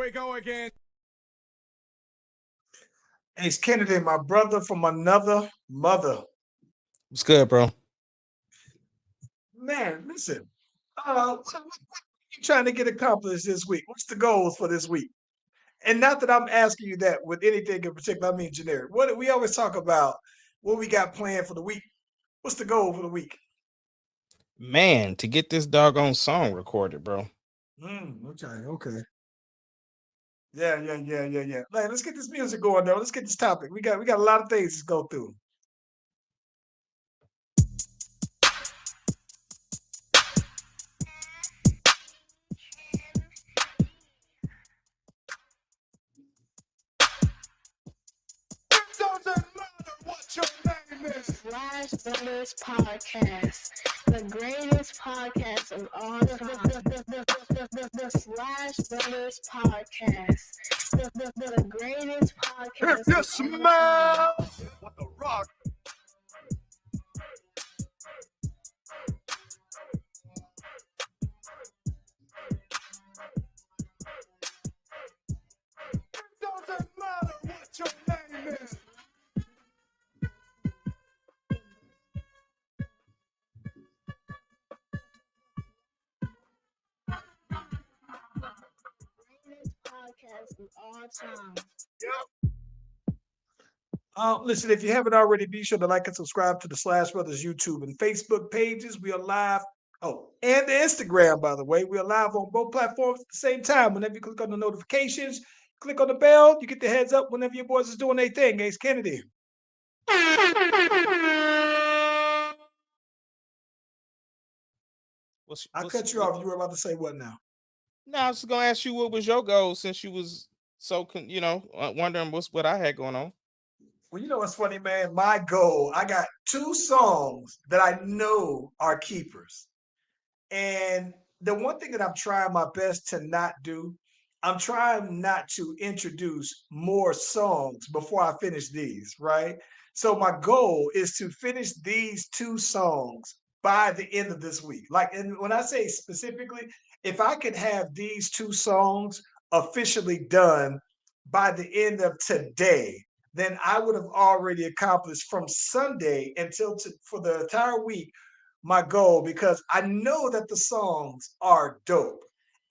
we go again. Ace Kennedy, my brother from another mother. What's good, bro? Man, listen. What are you trying to get accomplished this week? What's the goals for this week? And not that I'm asking you that with anything in particular, I mean generic. What we always talk about what we got planned for the week. What's the goal for the week? Man, to get this doggone song recorded, bro. Okay. Yeah. Man, let's get this music going though. Let's get this topic. We got a lot of things to go through. Doesn't matter what your name is. Slash Brothers Podcast, the greatest podcast of all time. The Slash Brothers Podcast, the greatest podcast. If you smell what the rock. Doesn't matter what your name is. Greatest podcast of all time. Listen, if you haven't already, be sure to like and subscribe to the Slash Brothers YouTube and Facebook pages. We are live. Oh, and the Instagram, by the way. We are live on both platforms at the same time. Whenever you click on the notifications, click on the bell, you get the heads up whenever your boys is doing their thing. Ace Kennedy. I cut you off. You were about to say what now? No, I was gonna ask you what was your goal since you was so wondering what I had going on. Well, you know what's funny, man? My goal, I got 2 songs that I know are keepers. And the one thing that I'm trying my best to not do, I'm trying not to introduce more songs before I finish these, right? So my goal is to finish these 2 songs by the end of this week. Like, and when I say specifically, if I could have these 2 songs officially done by the end of today, then I would have already accomplished from Sunday until for the entire week my goal, because I know that the songs are dope.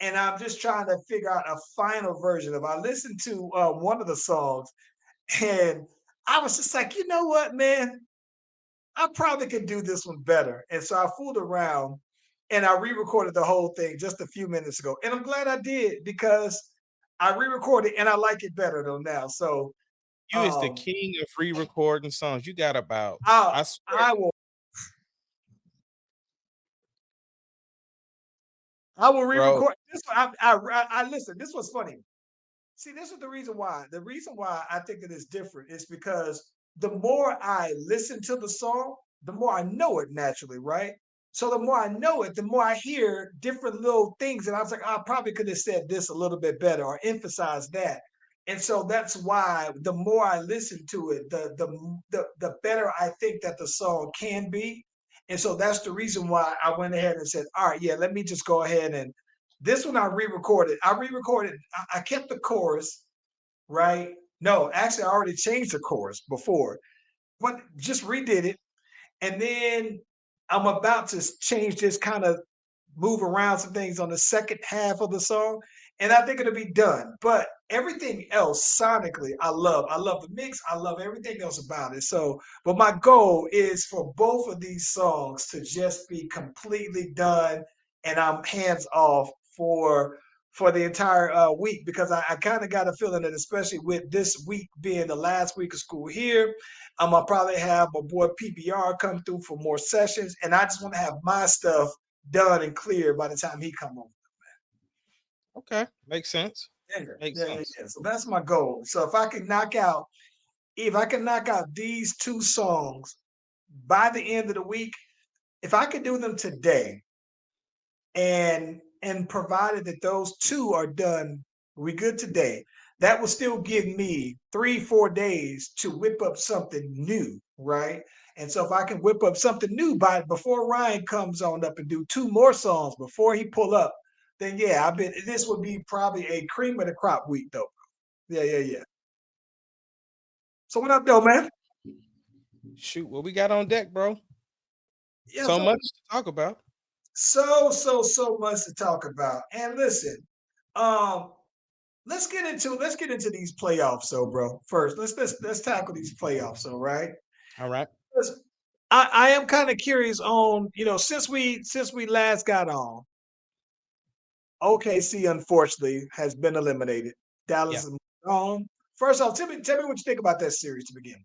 And I'm just trying to figure out a final version of it. I listened to one of the songs and I was just like, you know what, man? I probably could do this one better. And so I fooled around and I re-recorded the whole thing just a few minutes ago. And I'm glad I did because I re-recorded and I like it better though now. So You is the king of re-recording songs. You got about I swear. I will Bro. re-record this one. I listen. This was funny. See, this is the reason why. The reason why I think that it's different is because the more I listen to the song, the more I know it naturally, right? So the more I know it, the more I hear different little things, and I was like, I probably could have said this a little bit better or emphasized that. And so that's why the more I listen to it, the better I think that the song can be. And so that's the reason why I went ahead and said, all right, yeah, let me just go ahead and this one I re-recorded. I kept the chorus, right? No, actually, I already changed the chorus before, but just redid it. And then I'm about to change this, kind of move around some things on the second half of the song, and I think it'll be done. But everything else sonically, I love. I love the mix. I love everything else about it. So, but my goal is for both of these songs to just be completely done, and I'm hands off for the entire week, because I kind of got a feeling that, especially with this week being the last week of school here, I'm gonna probably have my boy PBR come through for more sessions, and I just want to have my stuff done and clear by the time he come over. Okay, makes sense. Yeah. So that's my goal. So if I can knock out these 2 songs by the end of the week, if I could do them today, and provided that those 2 are done, we good today, that will still give me 3-4 days to whip up something new, right? And so if I can whip up something new before Ryan comes on up and do 2 more songs before he pull up, then yeah, I bet this would be probably a cream of the crop week though. Yeah, yeah, yeah. So what up though, man? Shoot, what we got on deck, bro? Yeah, So so much to talk about. so much to talk about. And listen, um, let's get into these playoffs, so bro. First, let's tackle these playoffs, so right? All right. 'Cause I am kind of curious on, since we last got on, OKC unfortunately has been eliminated. Yeah. Dallas is on. First off, tell me what you think about that series to begin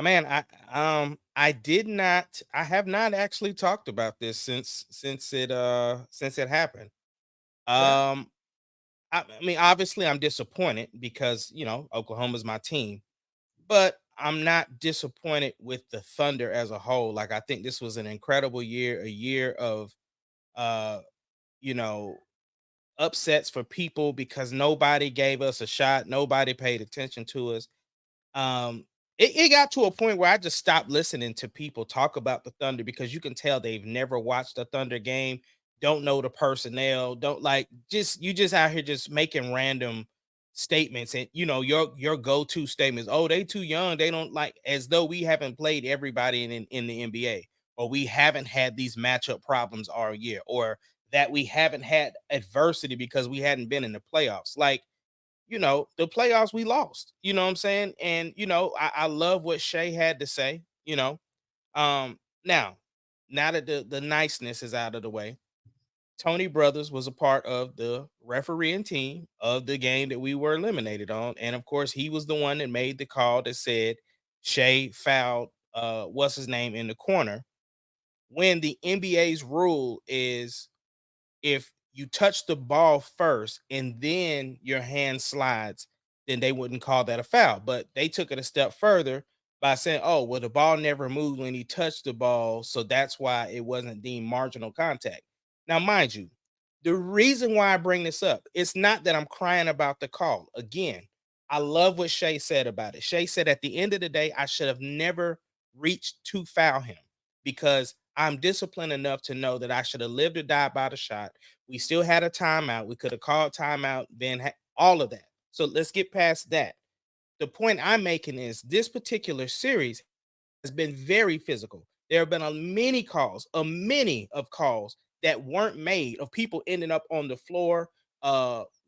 Man, I did not I have not actually talked about this since it happened. with. Okay. Um I mean, obviously I'm disappointed because, Oklahoma's my team, but I'm not disappointed with the Thunder as a whole. Like I think this was an incredible year, a year of uh, you know, upsets for people because nobody gave us a shot, nobody paid attention to us. um it got to a point where I just stopped listening to people talk about the Thunder because you can tell they've never watched a Thunder game, don't know the personnel, don't like just you just out here just making random statements, and your go-to statements, oh, they too young, they don't like, as though we haven't played everybody in the NBA, or we haven't had these matchup problems all year, or that we haven't had adversity because we hadn't been in the playoffs. Like, the playoffs we lost. You know what I'm saying? And I love what Shay had to say. Now, now that the niceness is out of the way, Tony Brothers was a part of the refereeing team of the game that we were eliminated on. And of course, he was the one that made the call that said Shay fouled what's his name in the corner, when the NBA's rule is, if you touch the ball first and then your hand slides, then they wouldn't call that a foul. But they took it a step further by saying, oh, well, the ball never moved when he touched the ball. So that's why it wasn't deemed marginal contact. Now, mind you, the reason why I bring this up, it's not that I'm crying about the call. Again, I love what Shay said about it. Shay said at the end of the day, I should have never reached to foul him because I'm disciplined enough to know that I should have lived or died by the shot. We still had a timeout. We could have called timeout, then all of that. So let's get past that. The point I'm making is this particular series has been very physical. There have been a many of calls that weren't made, of people ending up on the floor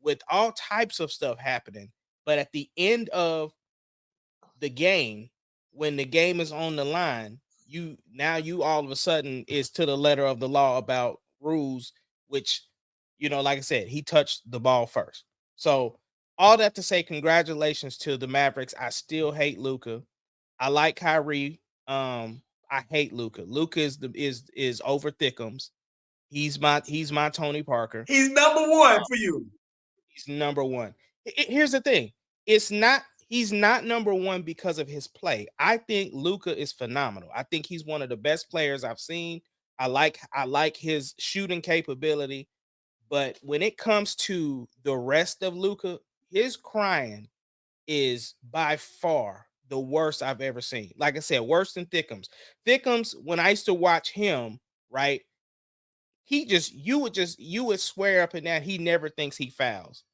with all types of stuff happening. But at the end of the game, when the game is on the line, you all of a sudden is to the letter of the law about rules, which, like I said, he touched the ball first. So all that to say, congratulations to the Mavericks. I still hate Luca. I like Kyrie. I hate Luca. Luca is over Thickums. He's my Tony Parker. He's number one for you. He's number one. Here's the thing. It's not He's not number one because of his play. I think Luca is phenomenal. I think he's one of the best players I've seen. I like his shooting capability, but when it comes to the rest of Luca, his crying is by far the worst I've ever seen. Like I said, worse than Thickums. Thickums, when I used to watch him, right? He just you would swear up and down he never thinks he fouls.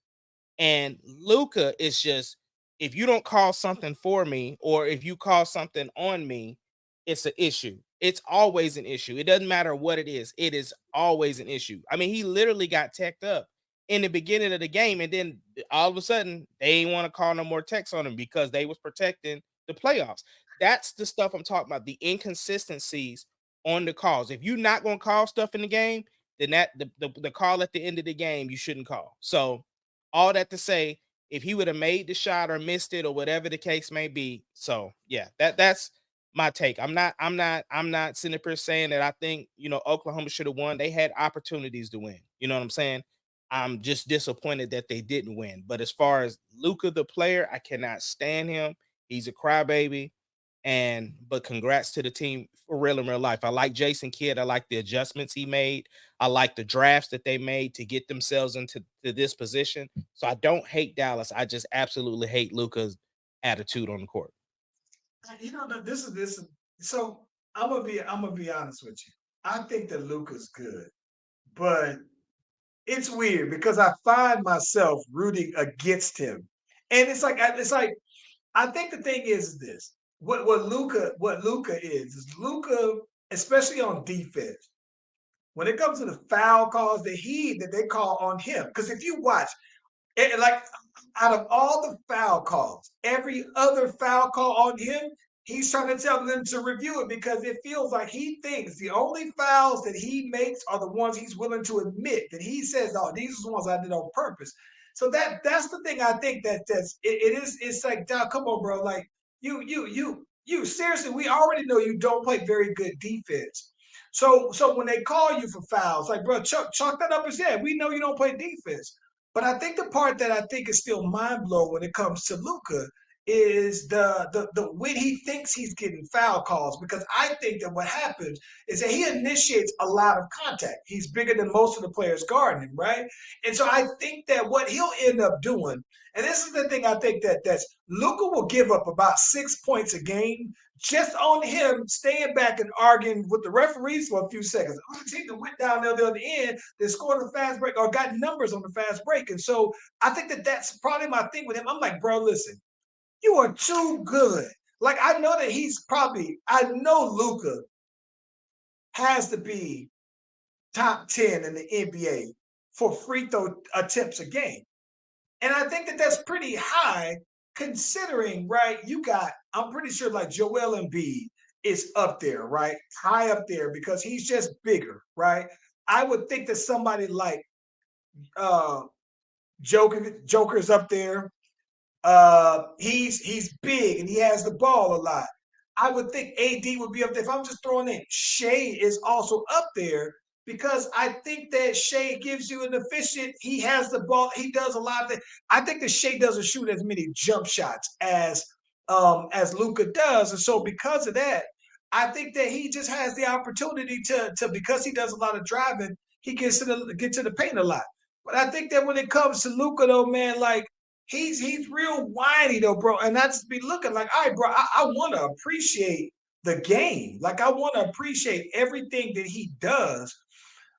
And Luca is just, if you don't call something for me, or if you call something on me, it's an issue. It's always an issue. It doesn't matter what it is. It is always an issue. I mean, he literally got teched up in the beginning of the game, and then all of a sudden they ain't want to call no more techs on him because they was protecting the playoffs. That's the stuff I'm talking about. The inconsistencies on the calls. If you're not gonna call stuff in the game, then the call at the end of the game you shouldn't call. So all that to say, if he would have made the shot or missed it or whatever the case may be. So yeah, that's my take. I'm not sitting up here saying that I think, Oklahoma should have won. They had opportunities to win. You know what I'm saying? I'm just disappointed that they didn't win. But as far as Luca the player, I cannot stand him. He's a crybaby. But congrats to the team for real in real life. I like Jason Kidd. I like the adjustments he made. I like the drafts that they made to get themselves into this position. So I don't hate Dallas. I just absolutely hate Luca's attitude on the court. This is so I'm gonna be honest with you. I think that Luca's good, but it's weird because I find myself rooting against him, and it's like I think the thing is this: what Luca is Luca, especially on defense. When it comes to the foul calls that they call on him, because if you watch, like out of all the foul calls, every other foul call on him, he's trying to tell them to review it because it feels like he thinks the only fouls that he makes are the ones he's willing to admit that he says, "Oh, these are the ones I did on purpose." So that's the thing I think it is. It's like, Doc, come on, bro. Like you seriously, we already know you don't play very good defense. So when they call you for fouls, like, bro, chalk that up as, yeah, we know you don't play defense. But I think the part that I think is still mind blowing when it comes to Luca is the when he thinks he's getting foul calls, because I think that what happens is that he initiates a lot of contact. He's bigger than most of the players guarding him, right? And so I think that what he'll end up doing, and this is the thing I think that's Luca will give up about 6 points a game just on him staying back and arguing with the referees for a few seconds. Other team that went down there the other end, they scored a fast break or got numbers on the fast break. And so I think that's probably my thing with him. I'm like, bro, listen, you are too good. Like, I know that I know Luca has to be top 10 in the NBA for free throw attempts a game. And I think that that's pretty high considering, right? I'm pretty sure like Joel Embiid is up there, right? High up there because he's just bigger, right? I would think that somebody like uh Joker's up there. He's big and he has the ball a lot. I would think AD would be up there. If I'm just throwing in, Shea is also up there because I think that Shea gives you an efficient. He has the ball. He does a lot of things. I think that Shea doesn't shoot as many jump shots as Luca does, and so because of that, I think that he just has the opportunity to because he does a lot of driving, he gets to the paint a lot. But I think that when it comes to Luca, though, man, like he's real whiny though, bro. And I just be looking like, all right, bro, I want to appreciate the game. Like I want to appreciate everything that he does.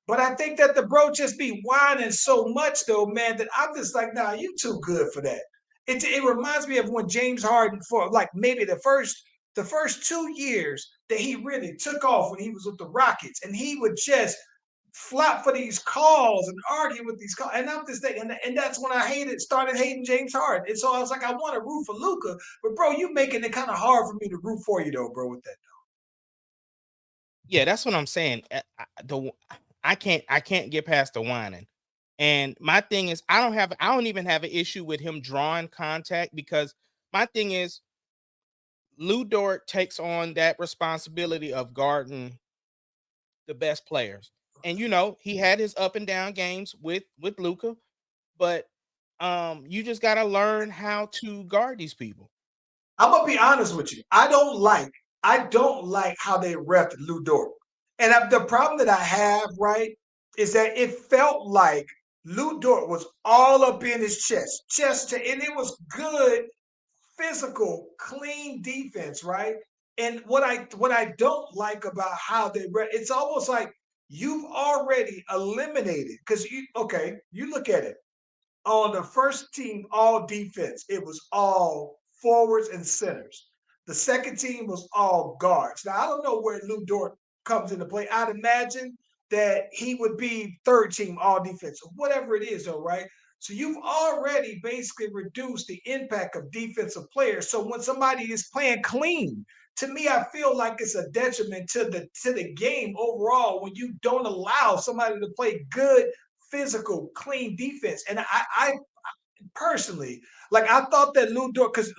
But I think that the bro just be whining so much though, man, that I'm just like, nah, you too good for that. It reminds me of when James Harden, for like maybe the first 2 years that he really took off when he was with the Rockets, and he would just flop for these calls and argue with these calls. And I'm just thinking, and that's when I started hating James Harden. And so I was like, I want to root for Luca, but bro, you making it kind of hard for me to root for you though, bro, with that. Yeah, that's what I'm saying. I can't get past the whining. And my thing is, I don't even have an issue with him drawing contact, because my thing is Lou Dort takes on that responsibility of guarding the best players. And he had his up and down games with Luca, but you just got to learn how to guard these people. I'm gonna be honest with you. I don't like how they ref Lou Dort. And the problem that I have, right, is that it felt like Lou Dort was all up in his and it was good, physical, clean defense, right? And what I don't like about how it's almost like you've already eliminated, because you look at it on the first team all defense, it was all forwards and centers. The second team was all guards. Now I don't know where Lou Dort comes into play. I'd imagine that he would be third team all defense, whatever it is, though, right? So you've already basically reduced the impact of defensive players. So when somebody is playing clean, to me, I feel like it's a detriment to the game overall when you don't allow somebody to play good, physical, clean defense. And I personally, like, I thought that Lou Dort, because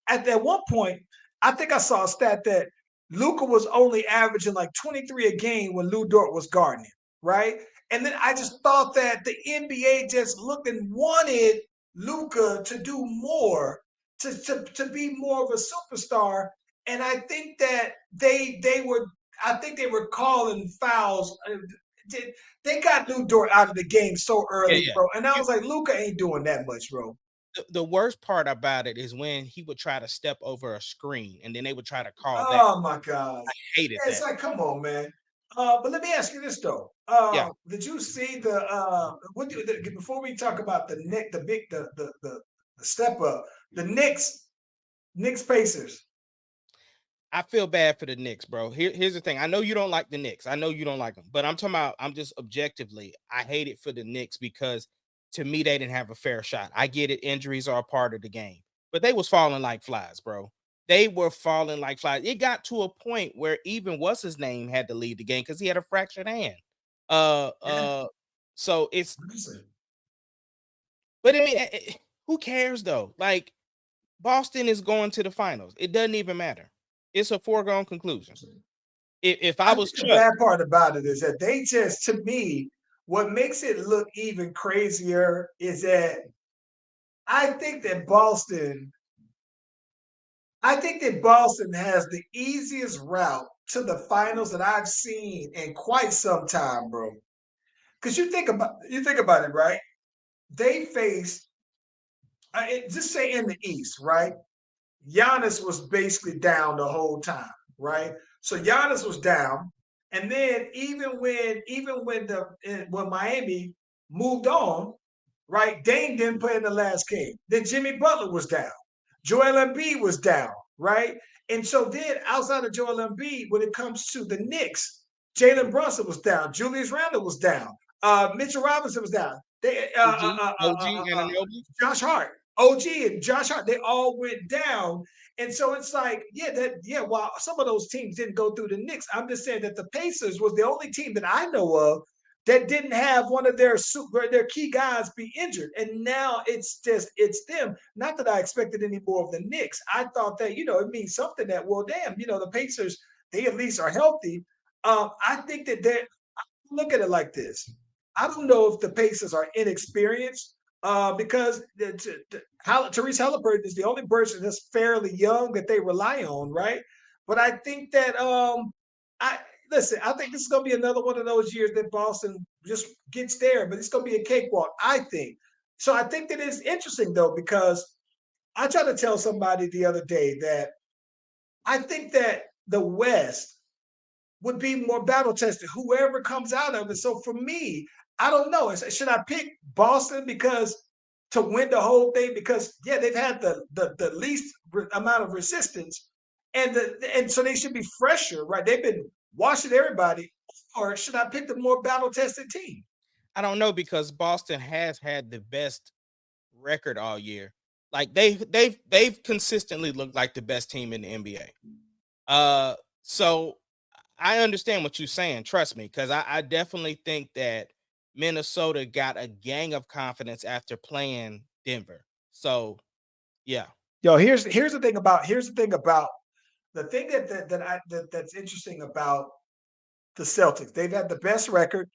at that one point, I think I saw a stat that Luca was only averaging like 23 a game when Lou Dort was guarding him, right? And then I just thought that the NBA just looked and wanted Luca to do more, to be more of a superstar. And I think that they were calling fouls. They got Lou Dort out of the game so Yeah, early, yeah. bro. And I was like, Luca ain't doing that much, bro. The worst part about it is when he would try to step over a screen and then they would try to call that. Oh my God. I hated It's that. like, come on, man. But let me ask you this though. Did you see the before we talk about the Nick, the step up, the Knicks Pacers? I feel bad for the Knicks, bro. Here's the thing. I know you don't like the Knicks. I know you don't like them, but I'm talking about, I'm just objectively, I hate it for the Knicks because to me, they didn't have a fair shot. I get it. Injuries are a part of the game, but they was falling like flies, bro. They were falling like flies. It got to a point where even what's his name had to leave the game because he had a fractured hand. Uh, Yeah. uh, so it's, Listen, but I mean, who cares though? Like, Boston is going to the finals. It doesn't even matter. It's a foregone conclusion. If I I was think the Chuck, bad part about it is that they just, to me, what makes it look even crazier is that I think that Boston, I think that Boston has the easiest route to the finals that I've seen in quite some time, bro. Because you think about it, right? They faced just say in the East, right? Giannis was basically down the whole time, right? So Giannis was down, and then when Miami moved on, right? Dame didn't play in the last game. Then Jimmy Butler was down. Joel Embiid was down, right? And so then outside of Joel Embiid, when it comes to the Knicks, Jalen Brunson was down. Julius Randle was down. Mitchell Robinson was down. They, OG and Josh Hart, OG, and Josh Hart, they all went down. And so it's like, while some of those teams didn't go through the Knicks, I'm just saying that the Pacers was the only team that I know of that didn't have one of their key guys be injured. And now it's them. Not that I expected any more of the Knicks. I thought that, it means something that, well, damn, the Pacers, they at least are healthy. I think that look at it like this. I don't know if the Pacers are inexperienced because Therese Halliburton is the only person that's fairly young that they rely on, right? But I think that I think this is going to be another one of those years that Boston just gets there, but it's going to be a cakewalk, I think. So I think that it's interesting though because I tried to tell somebody the other day that I think that the West would be more battle tested, whoever comes out of it. So for me, I don't know. Should I pick Boston because to win the whole thing? Because they've had the least amount of resistance, and so they should be fresher, right? They've been washing everybody. Or should I pick the more battle tested team? I don't know because Boston has had the best record all year. Like they've consistently looked like the best team in the NBA. So I understand what you're saying. Trust me, because I definitely think that Minnesota got a gang of confidence after playing Denver. So yeah. Yo, here's the thing about the thing that's interesting about the Celtics. They've had the best record,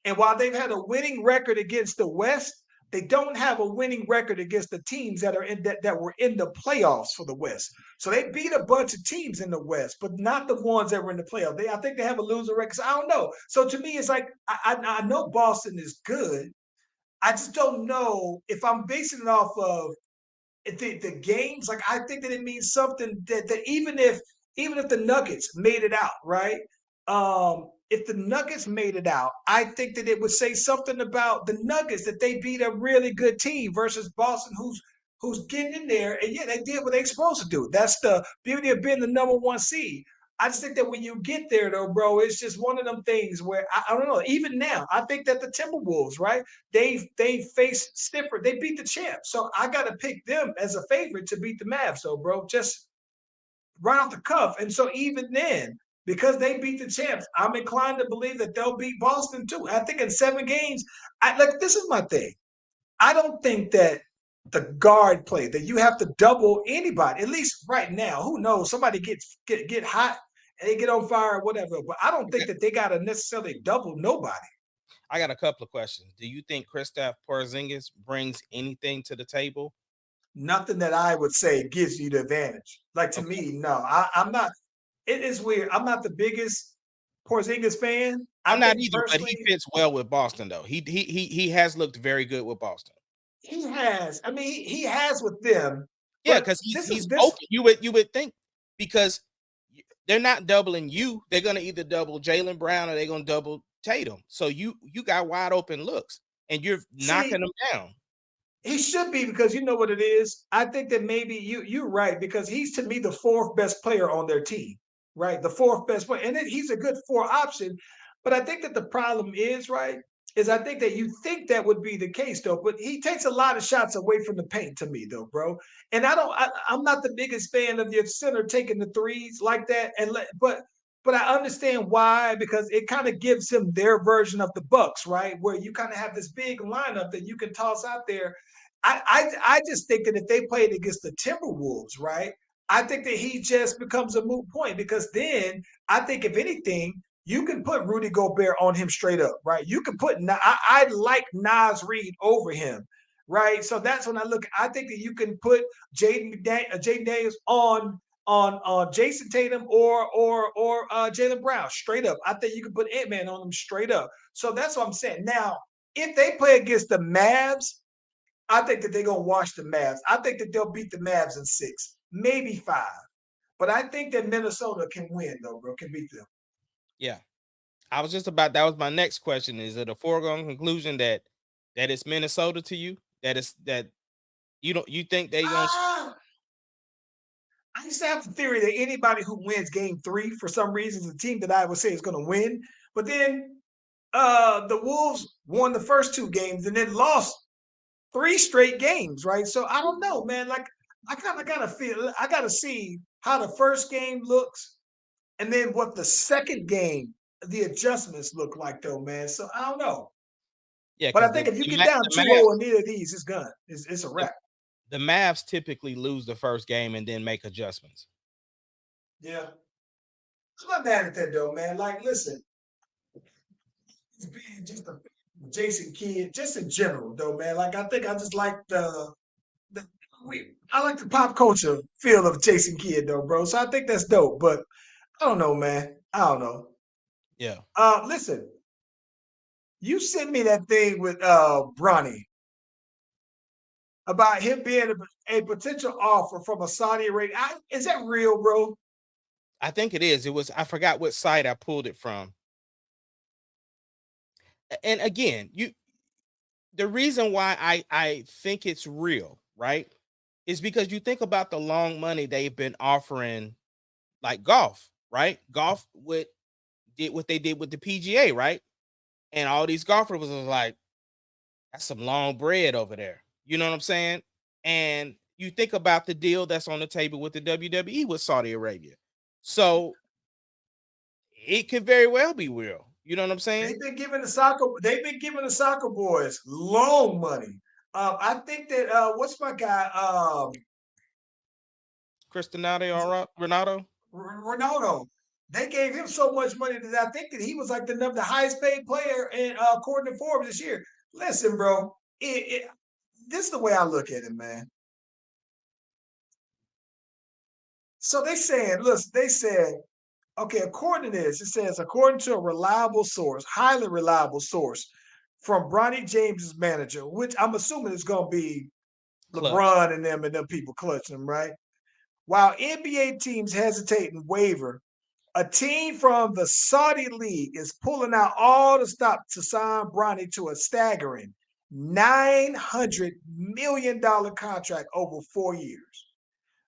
and while they've had a winning record against the West, they don't have a winning record against the teams that are that were in the playoffs for the West. So they beat a bunch of teams in the West, but not the ones that were in the playoffs. I think they have a losing record. So I don't know. So to me, it's like I know Boston is good. I just don't know if I'm basing it off of the games. Like I think that it means something that even if the Nuggets made it out, right? If the Nuggets made it out, I think that it would say something about the Nuggets that they beat a really good team versus Boston, who's getting in there, and they did what they're supposed to do. That's the beauty of being the number one seed. I just think that when you get there, though, bro, it's just one of them things where I don't know. Even now, I think that the Timberwolves, right? They faced stiffer. They beat the champs, so I got to pick them as a favorite to beat the Mavs. So, bro, just right off the cuff. And so even then, because they beat the champs, I'm inclined to believe that they'll beat Boston too. I think in 7 games, this is my thing. I don't think that the guard play that you have to double anybody. At least right now, who knows? Somebody get hot and they get on fire or whatever. But I don't think that they got to necessarily double nobody. I got a couple of questions. Do you think Kristaps Porzingis brings anything to the table? Nothing that I would say gives you the advantage. Like to me, no. I'm not. It is weird. I'm not the biggest Porzingis fan. I'm not either, but he fits well with Boston, though. He has looked very good with Boston. He has. I mean, he has with them. Yeah, because he's open. You would think because they're not doubling you. They're gonna either double Jaylen Brown or they're gonna double Tatum. So you got wide open looks and you're knocking them down. He should be, because you know what it is. I think that maybe you're right, because he's to me the fourth best player on their team, right? The fourth best player, and he's a good four option. But I think that the problem is, right, is I think that you think that would be the case though, but he takes a lot of shots away from the paint to me though, bro. And I'm not the biggest fan of your center taking the threes like that, but I understand why, because it kind of gives him their version of the Bucks, right? Where you kind of have this big lineup that you can toss out there. I just think that if they played against the Timberwolves, right, I think that he just becomes a moot point, because then I think if anything, you can put Rudy Gobert on him straight up, right? You can put I like Nas Reed over him, right? So that's when I look. I think that you can put Jaden Daniels on Jason Tatum or Jaylen Brown straight up. I think you can put Ant-Man on them straight up. So that's what I'm saying. Now, if they play against the Mavs, I think that they're gonna wash the Mavs. I think that they'll beat the Mavs in 6, maybe 5. But I think that Minnesota can win, though, bro. Can beat them. Yeah. I was just about, that was my next question. Is it a foregone conclusion that it's Minnesota to you? That you think they gonna I used to have the theory that anybody who wins game 3 for some reason is a team that I would say is gonna win. But then the Wolves won the first 2 games and then lost 3 straight games, right? So I don't know, man. Like, I kind of gotta feel, I gotta see how the first game looks, and then what the second game, the adjustments look like, though, man. So I don't know. Yeah, But I because think if you get The down 2-0 on either of these, it's gone. It's a wrap. the Mavs typically lose the first game and then make adjustments. Yeah. I'm not mad at that, though, man. Like, listen, it's being just a Jason Kidd, just in general, though, man. Like, I think I just like I like the pop culture feel of Jason Kidd, though, bro. So I think that's dope. But I don't know, man. I don't know. Yeah. Listen, you sent me that thing with Bronny about him being a potential offer from a Saudi Arabi. Is that real, bro? I think it is. It was, I forgot what site I pulled it from. And again, the reason why I think it's real, right, is because you think about the long money they've been offering, like golf, right? Golf did what they did with the PGA, right? And all these golfers was like, that's some long bread over there. You know what I'm saying? And you think about the deal that's on the table with the WWE with Saudi Arabia. So it could very well be real. You know what I'm saying? They've been giving the soccer boys long money. I think that what's my guy? Ronaldo. Ronaldo. They gave him so much money that I think that he was like the highest paid player in according to Forbes this year. Listen, bro, this is the way I look at it, man. So they said, okay, according to this, it says, according to a reliable source, highly reliable source from Bronny James's manager, which I'm assuming is going to be Clutch. LeBron and them people clutching them, right? While NBA teams hesitate and waver, a team from the Saudi League is pulling out all the stops to sign Bronny to a staggering $900 million contract over 4 years.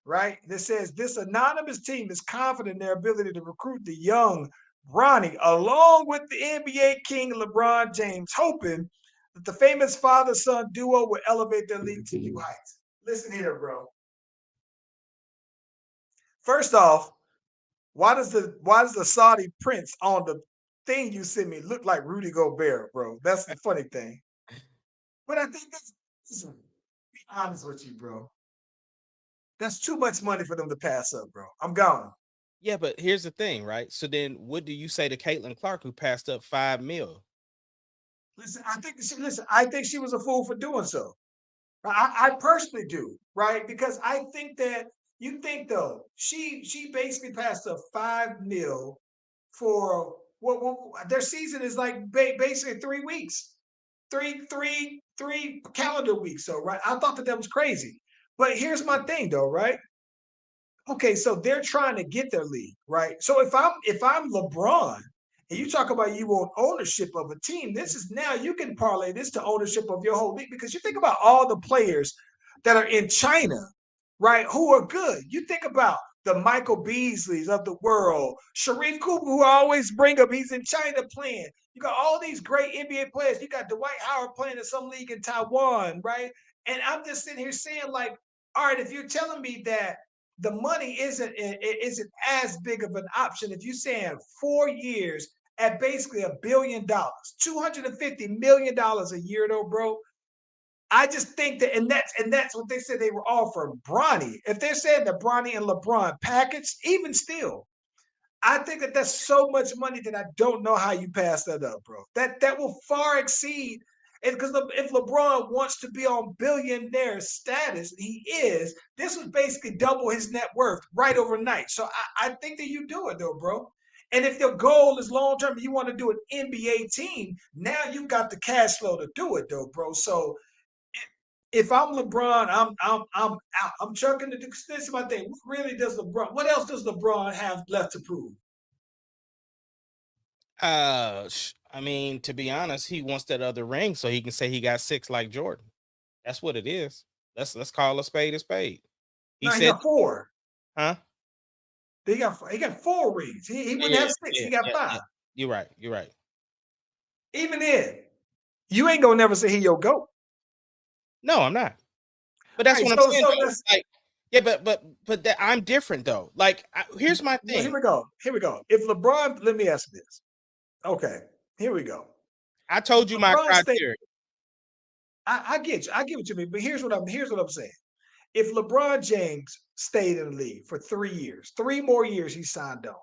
Right? That says this anonymous team is confident in their ability to recruit the young Bronny, along with the NBA king LeBron James, hoping that the famous father-son duo will elevate their league to new heights. Listen here, bro. First off, why does the Saudi prince on the thing you sent me look like Rudy Gobert, bro? That's the funny thing. But I think listen, be honest with you, bro. That's too much money for them to pass up, bro. I'm gone. Yeah, but here's the thing, right? So then what do you say to Caitlin Clark, who passed up $5 million? Listen, I think she was a fool for doing so. I personally do, right? Because I think that you think though, she basically passed up $5 million for what their season is like basically 3 weeks. Three calendar weeks. So right. I thought that was crazy. But here's my thing though, right? Okay, so they're trying to get their league, right? So if I'm LeBron And you talk about you want ownership of a team. This is now you can parlay this to ownership of your whole league because you think about all the players that are in China, right? Who are good. You think about the Michael Beasleys of the world, Sharif Cooper, who I always bring up. He's in China playing. You got all these great NBA players. You got Dwight Howard playing in some league in Taiwan, right? And I'm just sitting here saying, like, all right, if you're telling me that the money isn't as big of an option, if you're saying 4 years at basically $1 billion, $250 million a year, though, bro. I just think that, and that's what they said they were offering Bronny. If they're saying the Bronny and LeBron package, even still, I think that that's so much money that I don't know how you pass that up, bro. That will far exceed it because if LeBron wants to be on billionaire status, and he is. This would basically double his net worth right overnight. So I think that you do it though, bro. And if your goal is long term, you want to do an NBA team. Now you got the cash flow to do it though, bro. So if I'm LeBron, I'm out. I'm chucking the this is my thing. What really does LeBron? What else does LeBron have left to prove? I mean, to be honest, he wants that other ring so he can say he got 6 like Jordan. That's what it is. Let's call a spade a spade. He No, he said, got 4. huh? He got 4 rings. He wouldn't Yeah, have 6. He got 5. yeah. You're right. You're right. Even then, you ain't gonna never say he your goat. No, I'm not. But that's Right, what I'm saying. so Though. that's Like, yeah, but that I'm different though. Like, here's my well, thing. Here we go. If LeBron, let me ask you this. Okay, here we go. I told you my LeBron stay, criteria. I get you. I get what you mean. But here's what I'm saying. If LeBron James stayed in the league for 3 years, 3 more years he signed on.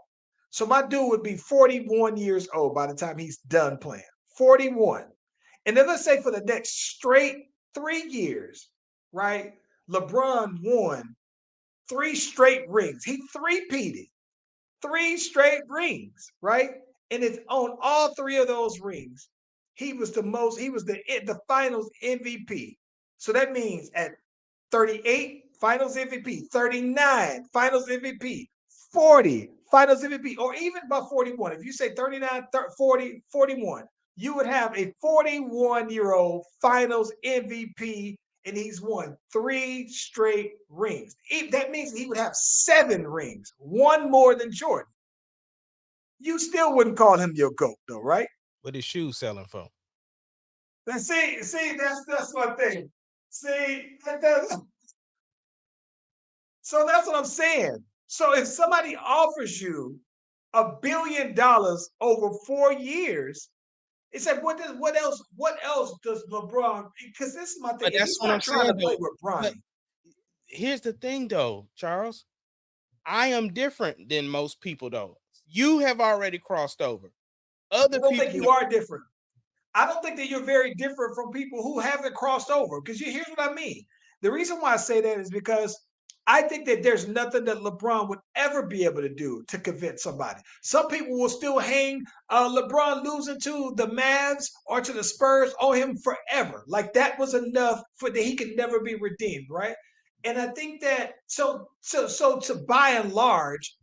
So my dude would be 41 years old by the time he's done playing. 41. And then let's say for the next straight 3 years, right? LeBron won 3 straight rings. He three-peated. 3 straight rings, right? And it's on all 3 of those rings. He was the finals MVP. So that means at 38 finals MVP, 39 finals MVP, 40 finals MVP, or even by 41. If you say 39, 30, 40, 41, you would have a 41-year-old finals MVP, and he's won 3 straight rings. That means he would have 7 rings, 1 more than Jordan. You still wouldn't call him your GOAT, though, right? What is shoes selling for? Then see, that's my thing. See, so that's what I'm saying. So if somebody offers you $1 billion over 4 years, it's like what else does LeBron? Because this is my thing. But If that's he's what not I'm trying to saying play though. with But Bronny, here's the thing though, Charles. I am different than most people though. You have already crossed over. I Other don't think people, you are different. I don't think that you're very different from people who haven't crossed over. Because here's what I mean. The reason why I say that is because I think that there's nothing that LeBron would ever be able to do to convince somebody. Some people will still hang LeBron losing to the Mavs or to the Spurs on him forever. Like that was enough for that he could never be redeemed, right? And I think that so to by and large,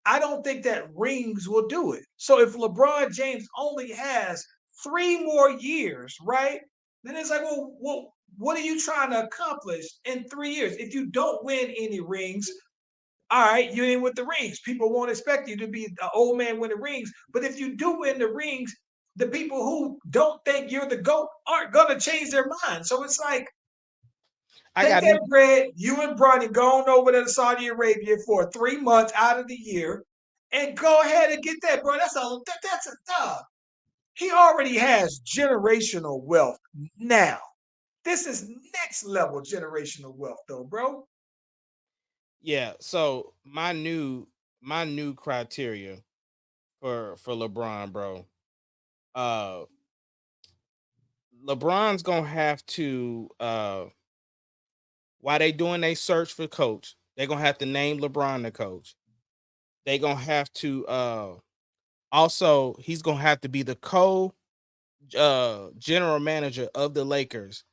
I don't think that rings will do it. So if LeBron James only has 3 more years, right? Then it's like, well, what are you trying to accomplish in 3 years? If you don't win any rings, all right, you ain't with the rings. People won't expect you to be the old man winning rings. But if you do win the rings, the people who don't think you're the GOAT aren't gonna change their mind. So it's like, I take got that bread, you and Bronny go on over to Saudi Arabia for 3 months out of the year and go ahead and get that, bro. That's a dog. He already has generational wealth now. This is next level generational wealth, though, bro. yeah. So my new criteria for LeBron, bro. Uh LeBron's gonna have to while they doing a search for coach, they're gonna have to name LeBron the coach. They're gonna have to also he's gonna have to be the general manager of the Lakers.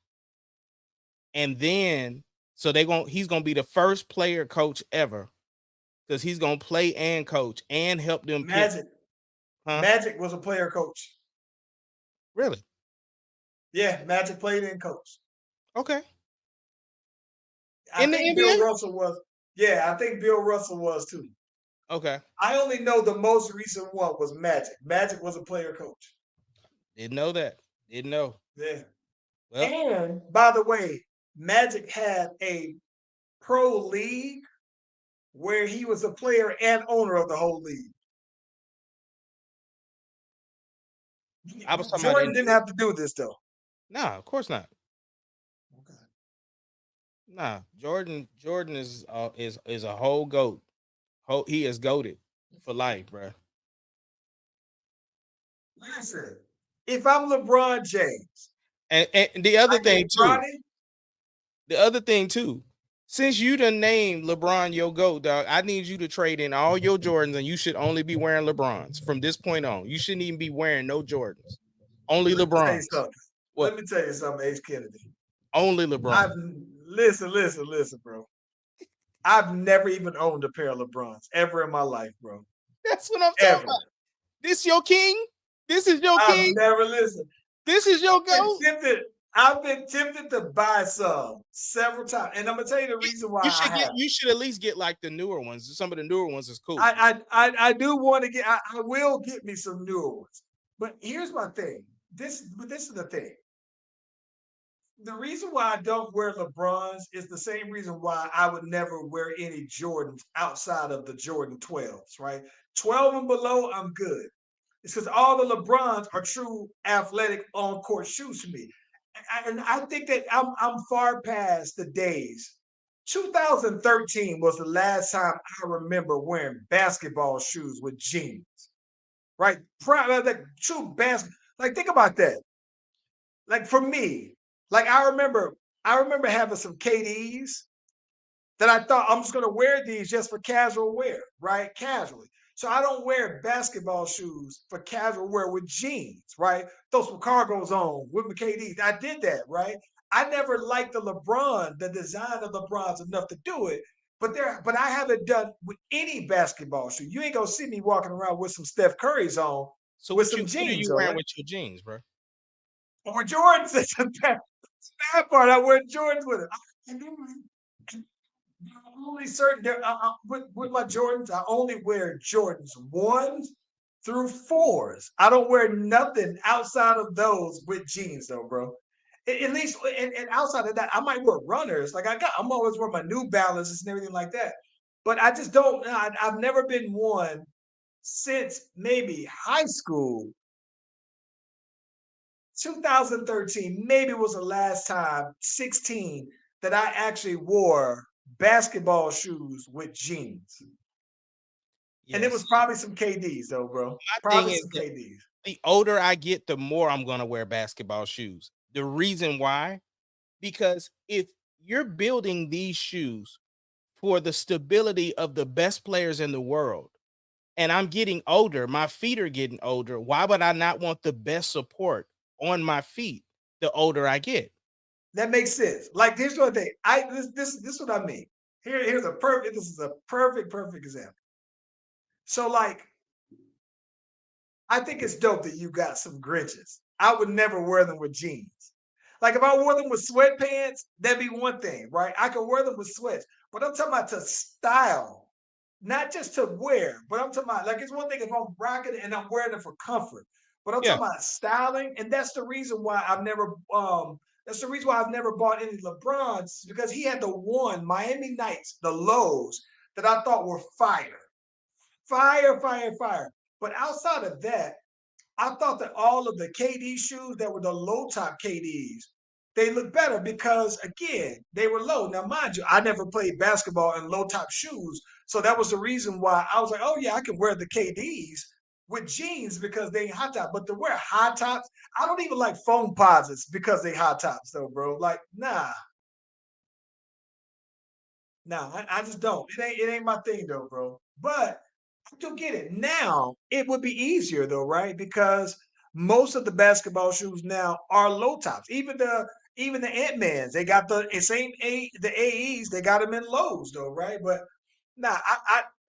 And then so he's gonna be the first player coach ever because he's gonna play and coach and help them get Magic. Huh? Magic was a player coach. Really? Yeah, Magic played and coached. Okay. I In the think Bill NBA? Russell was. Yeah, I think Bill Russell was too. Okay. I only know the most recent one was Magic. Magic was a player coach. Didn't know that. Didn't know. Yeah. Well, And by the way, Magic had a pro league where he was a player and owner of the whole league. I was talking about Jordan in didn't have to do this though. Nah, of course not. Okay. Nah, Jordan is a whole goat. He is goated for life, bro. Listen, if I'm LeBron James, And the other I thing get too, Bronny. since you done named LeBron your GOAT, dog, I need you to trade in all your Jordans and you should only be wearing LeBrons from this point on. You shouldn't even be wearing no Jordans. Only Let me tell you LeBrons. something. What? Let me tell you something, H. Kennedy. Only I've LeBron. listen, bro. I've never even owned a pair of LeBrons ever in my life, bro. That's what I'm talking Ever. about. This your king? This is your I've king? never listened. This is your GOAT? I've been tempted to buy some several times, and I'm gonna tell you the reason why I have. You should at least get like the newer ones. Some of the newer ones is cool. I do want to get. I will get me some newer ones. But here's my thing. This is the thing. The reason why I don't wear LeBrons is the same reason why I would never wear any Jordans outside of the Jordan 12s, right? 12 and below, I'm good. It's because all the LeBrons are true athletic on court shoes for me. And I think that I'm far past the days. 2013 was the last time I remember wearing basketball shoes with jeans, right? Like true basketball. Like think about that. Like for me, like I remember having some KDs that I thought I'm just gonna wear these just for casual wear, right? Casually. So I don't wear basketball shoes for casual wear with jeans, right? Throw some cargos on with my KDs. I did that, right? I never liked the design of LeBron's enough to do it. But I haven't done with any basketball shoe. You ain't gonna see me walking around with some Steph Curry's on So with some what are jeans you on, wearing right? with your jeans, bro? Or Jordans. That's the bad part. I wear Jordans with it. Only certain with my Jordans, I only wear Jordans 1 through 4s. I don't wear nothing outside of those with jeans, though, bro. At least, and outside of that, I might wear runners. I'm always wearing my New Balances and everything like that. But I just don't. I've never been one since maybe high school. 2013 maybe was the last time, 16, that I actually wore basketball shoes with jeans. And it Yes. was probably some KDs though, bro. My thing Probably is some that KDs. the older I get, the more I'm gonna wear basketball shoes. The reason why, because if you're building these shoes for the stability of the best players in the world, and I'm getting older, my feet are getting older. Why would I not want the best support on my feet the older I get? That makes sense. Like here's what thing. This is what I mean. Here's a perfect. This is a perfect example. So like, I think it's dope that you got some Grinches. I would never wear them with jeans. Like if I wore them with sweatpants, that'd be one thing, right? I could wear them with sweats, but I'm talking about to style, not just to wear. But I'm talking about like it's one thing if I'm rocking it and I'm wearing it for comfort, but I'm Yeah. talking about styling, and that's the reason why I've never bought any LeBrons because he had the one Miami Nights, the lows that I thought were fire, fire. But outside of that, I thought that all of the KD shoes that were the low top KDs, they look better because again, they were low. Now, mind you, I never played basketball in low top shoes. So that was the reason why I was like, oh yeah, I can wear the KDs with jeans because they ain't hot top. But to wear high tops, I don't even like foam posits because they hot tops though, bro. Like, nah. I just don't. It ain't my thing though, bro. But I do get it. Now it would be easier though, right? Because most of the basketball shoes now are low tops. Even the Ant-Mans, they got the same the AEs, they got them in lows though, right? But nah,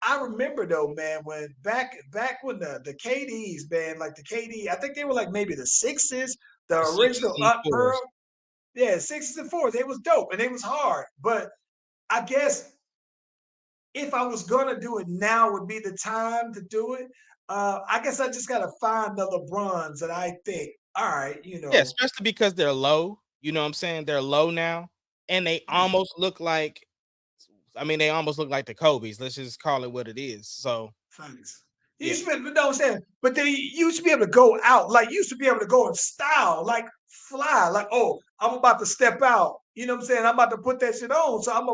I remember though, man, when back when the KDs, man, like the KD, I think they were like maybe the sixes, the The sixes original and Up Pearl. fours. Yeah, sixes and fours. They was dope and they was hard. But I guess if I was gonna do it, now would be the time to do it. I guess I just gotta find the LeBrons that I think, all right, Yeah, especially because they're low. You know what I'm saying? They're low now, and they hmm, almost look like. I mean, they almost look like the Kobe's. Let's just call it what it is. So thanks. You yeah, used to be, no, I'm saying, but they used to be able to go out, like you used to be able to go in style, like fly, like, oh, I'm about to step out. You know what I'm saying? I'm about to put that shit on. So I'm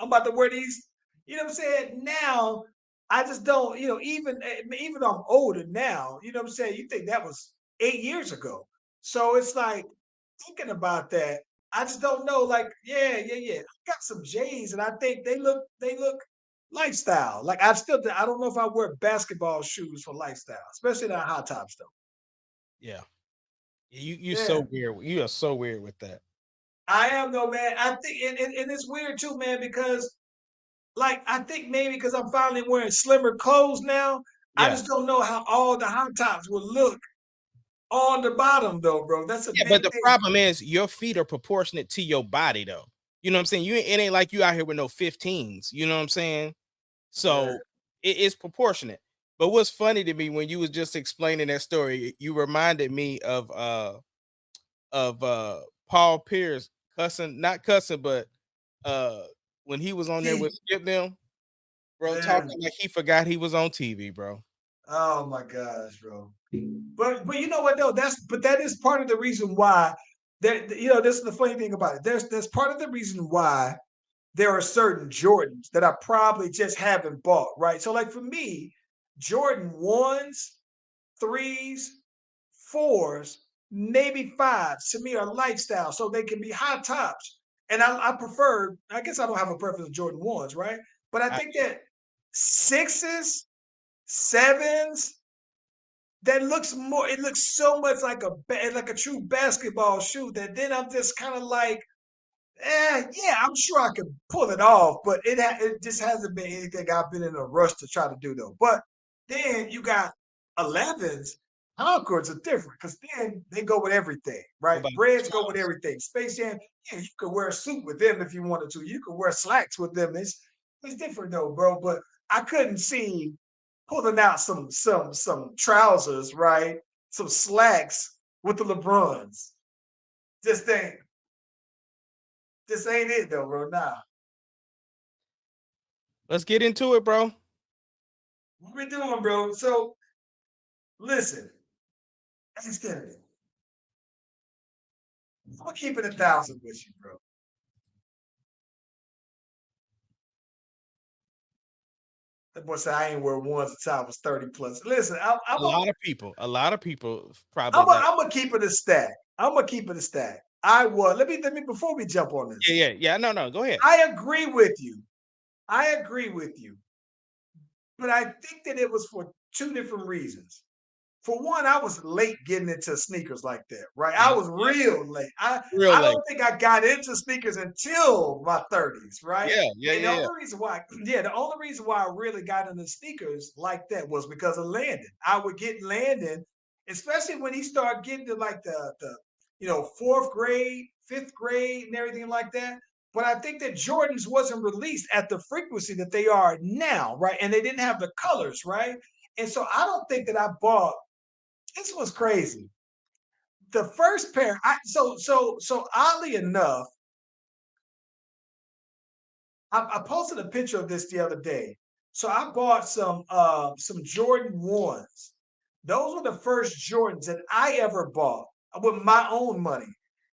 about to wear these. You know what I'm saying? Now, I just don't, even though I'm older now, you know what I'm saying? You think that was 8 years ago. So it's like thinking about that, I just don't know. Like, yeah. I got some J's and I think they look lifestyle. Like I don't know if I wear basketball shoes for lifestyle, especially that high top stuff. yeah. You Yeah, so weird. You are so weird with that. I am though, man. I think and it's weird too, man, because like I think maybe because I'm finally wearing slimmer clothes now, I Yeah, just don't know how all the high tops would look on the bottom though, bro. That's a yeah. But big the thing. problem is your feet are proportionate to your body, though. You know what I'm saying? It ain't like you out here with no 15s. You know what I'm saying? Yeah. So it's proportionate. But what's funny to me when you was just explaining that story, you reminded me of Paul Pierce cussing, not cussing, but uh when he was on there with Skip them, bro, Man. talking like he forgot he was on TV, bro. Oh my gosh, bro. But you know what though? That is part of the reason why that this is the funny thing about it. There's part of the reason why there are certain Jordans that I probably just haven't bought, right? So like for me, Jordan ones, threes, fours, maybe fives to me are lifestyle. So they can be high tops. And I prefer, I guess I don't have a preference of Jordan ones, right? But I I think that sixes, sevens, that looks more, it looks so much like like a true basketball shoe that then I'm just kind of like, yeah, I'm sure I could pull it off, but it just hasn't been anything I've been in a rush to try to do though. But then you got 11s. Concords are different because then they go with everything, what right? about Breads go with 12s? everything. Space Jam, yeah, you could wear a suit with them if you wanted to. You could wear slacks with them. It's different though, bro. But I couldn't see pulling out some trousers, right? Some slacks with the LeBrons. Just ain't this ain't it though, bro. Nah. Let's get into it, bro. What we doing, bro? So listen, Thanksgiving. I'm gonna keep it 1,000 with you, bro. That boy said I ain't wear ones until I was 30 plus. Listen, A lot of people probably I'm a, not. I'm gonna keep it a stack. I'm gonna keep it a stack. I was. Let me before we jump on this. Yeah. No. Go ahead. I agree with you. I agree with you. But I think that it was for two different reasons. For one, I was late getting into sneakers like that, right? I was Yeah, real late. real I late. don't think I got into sneakers until my 30s, right? And the Yeah. only reason why, yeah, the only reason why I really got into sneakers like that was because of Landon. I would get Landon, especially when he started getting to like the fourth grade, fifth grade, and everything like that. But I think that Jordans wasn't released at the frequency that they are now, right? And they didn't have the colors, right? And so I don't think that I bought this was crazy. The first pair, so oddly enough, I posted a picture of this the other day. So I bought some Jordan ones. Those were the first Jordans that I ever bought with my own money.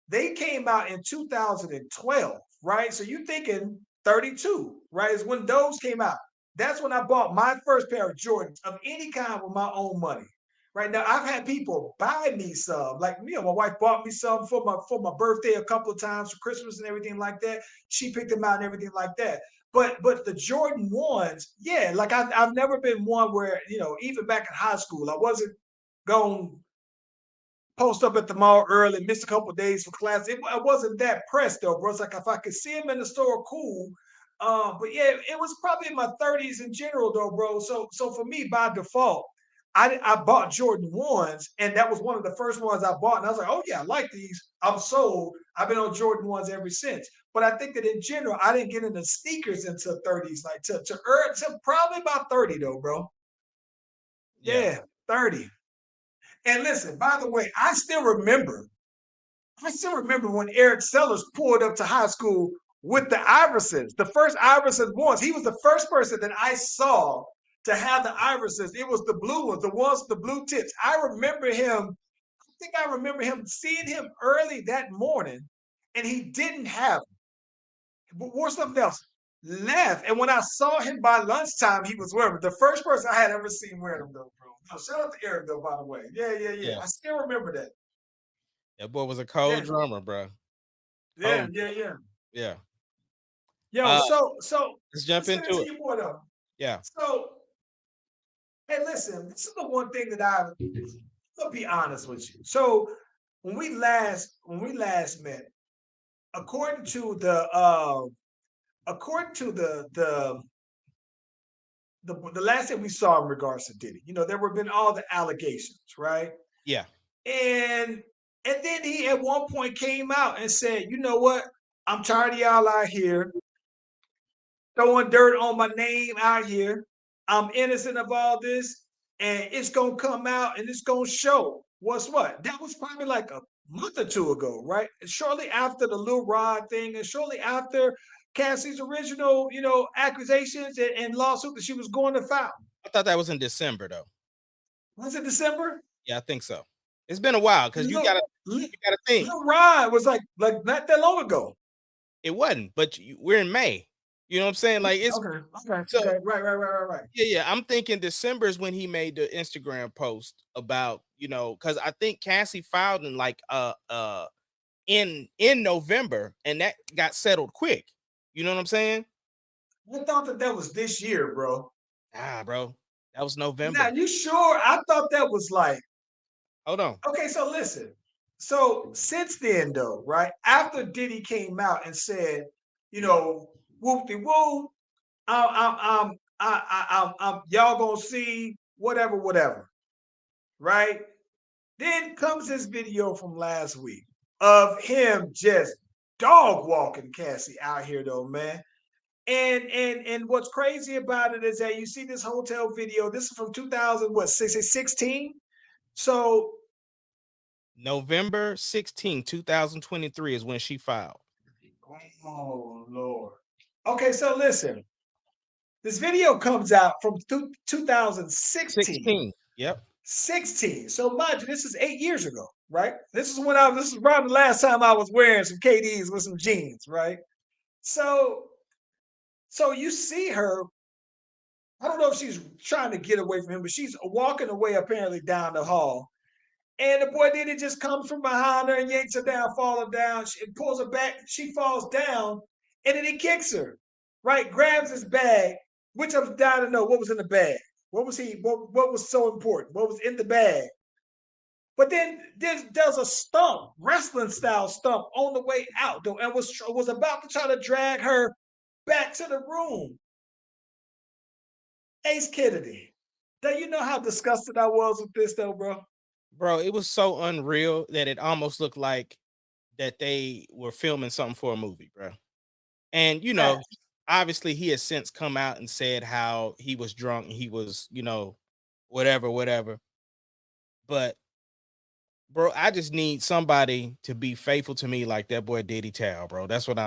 They came out in 2012, right? So you thinking 32, right? Is when those came out. That's when I bought my first pair of Jordans of any kind with my own money. Right now, I've had people buy me some. Like me, my wife bought me some for my birthday a couple of times for Christmas and everything like that. She picked them out and everything like that. But the Jordan ones, yeah, like I've never been one where even back in high school, I wasn't going post up at the mall early, miss a couple of days for class. I wasn't that pressed though, bro. It's like if I could see them in the store, cool. But yeah, it was probably in my 30s in general, though, bro. So for me, by default, I bought Jordan ones, and that was one of the first ones I bought. And I was like, oh yeah, I like these. I'm sold. I've been on Jordan ones ever since. But I think that in general, I didn't get into sneakers until 30s, like to probably about 30 though, bro. Yeah. Yeah, 30. And listen, by the way, I still remember when Eric Sellers pulled up to high school with the Iversons, the first Iverson ones. He was the first person that I saw to have the Iversons. It was the blue ones, the ones with the blue tips. I remember him seeing him early that morning, and he didn't have them. But wore something else. Left. And when I saw him by lunchtime, he was wearing them. The first person I had ever seen wearing them, though, bro. No, shout out to Eric, though, by the way. Yeah. Yeah. I still remember that. That boy was a cold Yeah. drummer, bro. Yeah, Cold. yeah. Yeah. Yo, Uh, so let's jump let's get into into it. your boy though. Yeah. So, hey, listen, this is the one thing that I'm gonna be honest with you. So when we last met, according to the last thing we saw in regards to Diddy, there were been all the allegations, right? Yeah. And and then he at one point came out and said, you know what? I'm tired of y'all out here throwing dirt on my name out here. I'm innocent of all this, and it's gonna come out and it's gonna show. What's what? That was probably like a month or two ago, right? And shortly after the Lil Rod thing, and shortly after Cassie's original, accusations and lawsuit that she was going to file. I thought that was in December though. Was it December? Yeah, I think so. It's been a while because you Lil, gotta Lil, you gotta think Lil Rod was like not that long ago. it wasn't, but we're in May. You know what I'm saying? Like it's so Okay. Right. yeah. I'm thinking December is when he made the Instagram post about because I think Cassie filed in like in November and that got settled quick. You know what I'm saying? I thought that was this year, bro. Ah, bro, that was Now, November. you sure? I thought that was like, Hold on. okay, so listen. So since then, though, right? After Diddy came out and said, whoop de woo, y'all gonna see whatever, right? Then comes this video from last week of him just dog walking Cassie out here, though, man. And what's crazy about it is that you see this hotel video. This is from 2000, what, 16? So, November 16, 2023 is when she filed. oh Lord. Okay, so listen. This video comes out from 2016. 16. Yep. 16. So mind you, this is 8 years ago, right? This is around the last time I was wearing some KDs with some jeans, right? So you see her. I don't know if she's trying to get away from him, but she's walking away apparently down the hall. And the boy Diddy just comes from behind her and yanks her down, falling down. She pulls her back. She falls down, and then he kicks her. Right, grabs his bag, which I'm dying to know what was in the bag. What was he? What was so important? What was in the bag? But then there's a stump, wrestling style stump, on the way out, though, and was about to try to drag her back to the room. Ace Kennedy. Do you know how disgusted I was with this, though, bro? Bro, it was so unreal that it almost looked like that they were filming something for a movie, bro. And obviously he has since come out and said how he was drunk and he was, whatever. But bro, I just need somebody to be faithful to me like that boy Diddy Tal, bro. That's what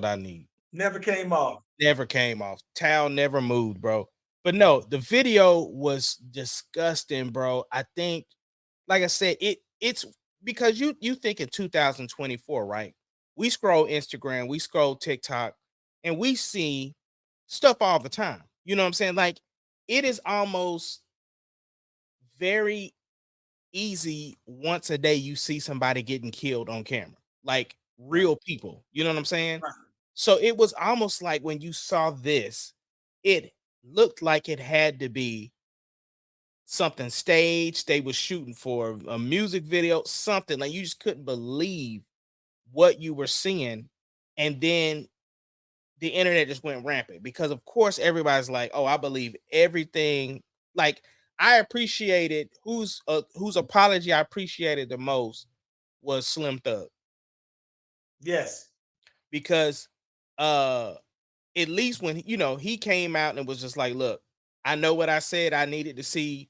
I need. Never came off. Never came off. Tal never moved, bro. But no, the video was disgusting, bro. I think, like I said, it's because you think in 2024, right? We scroll Instagram, we scroll TikTok, and we see stuff all the time. You know what I'm saying? Like it is almost very easy once a day you see somebody getting killed on camera, like Right. real people. You know what I'm saying? Right. So it was almost like when you saw this, it looked like it had to be something staged. They were shooting for a music video, something like you just couldn't believe what you were seeing. And then the internet just went rampant because of course everybody's like, oh, I believe everything. Like I appreciated whose apology I appreciated the most was Slim Thug Yes. because uh at least when he came out and was just like, look, I know what I said. I needed to see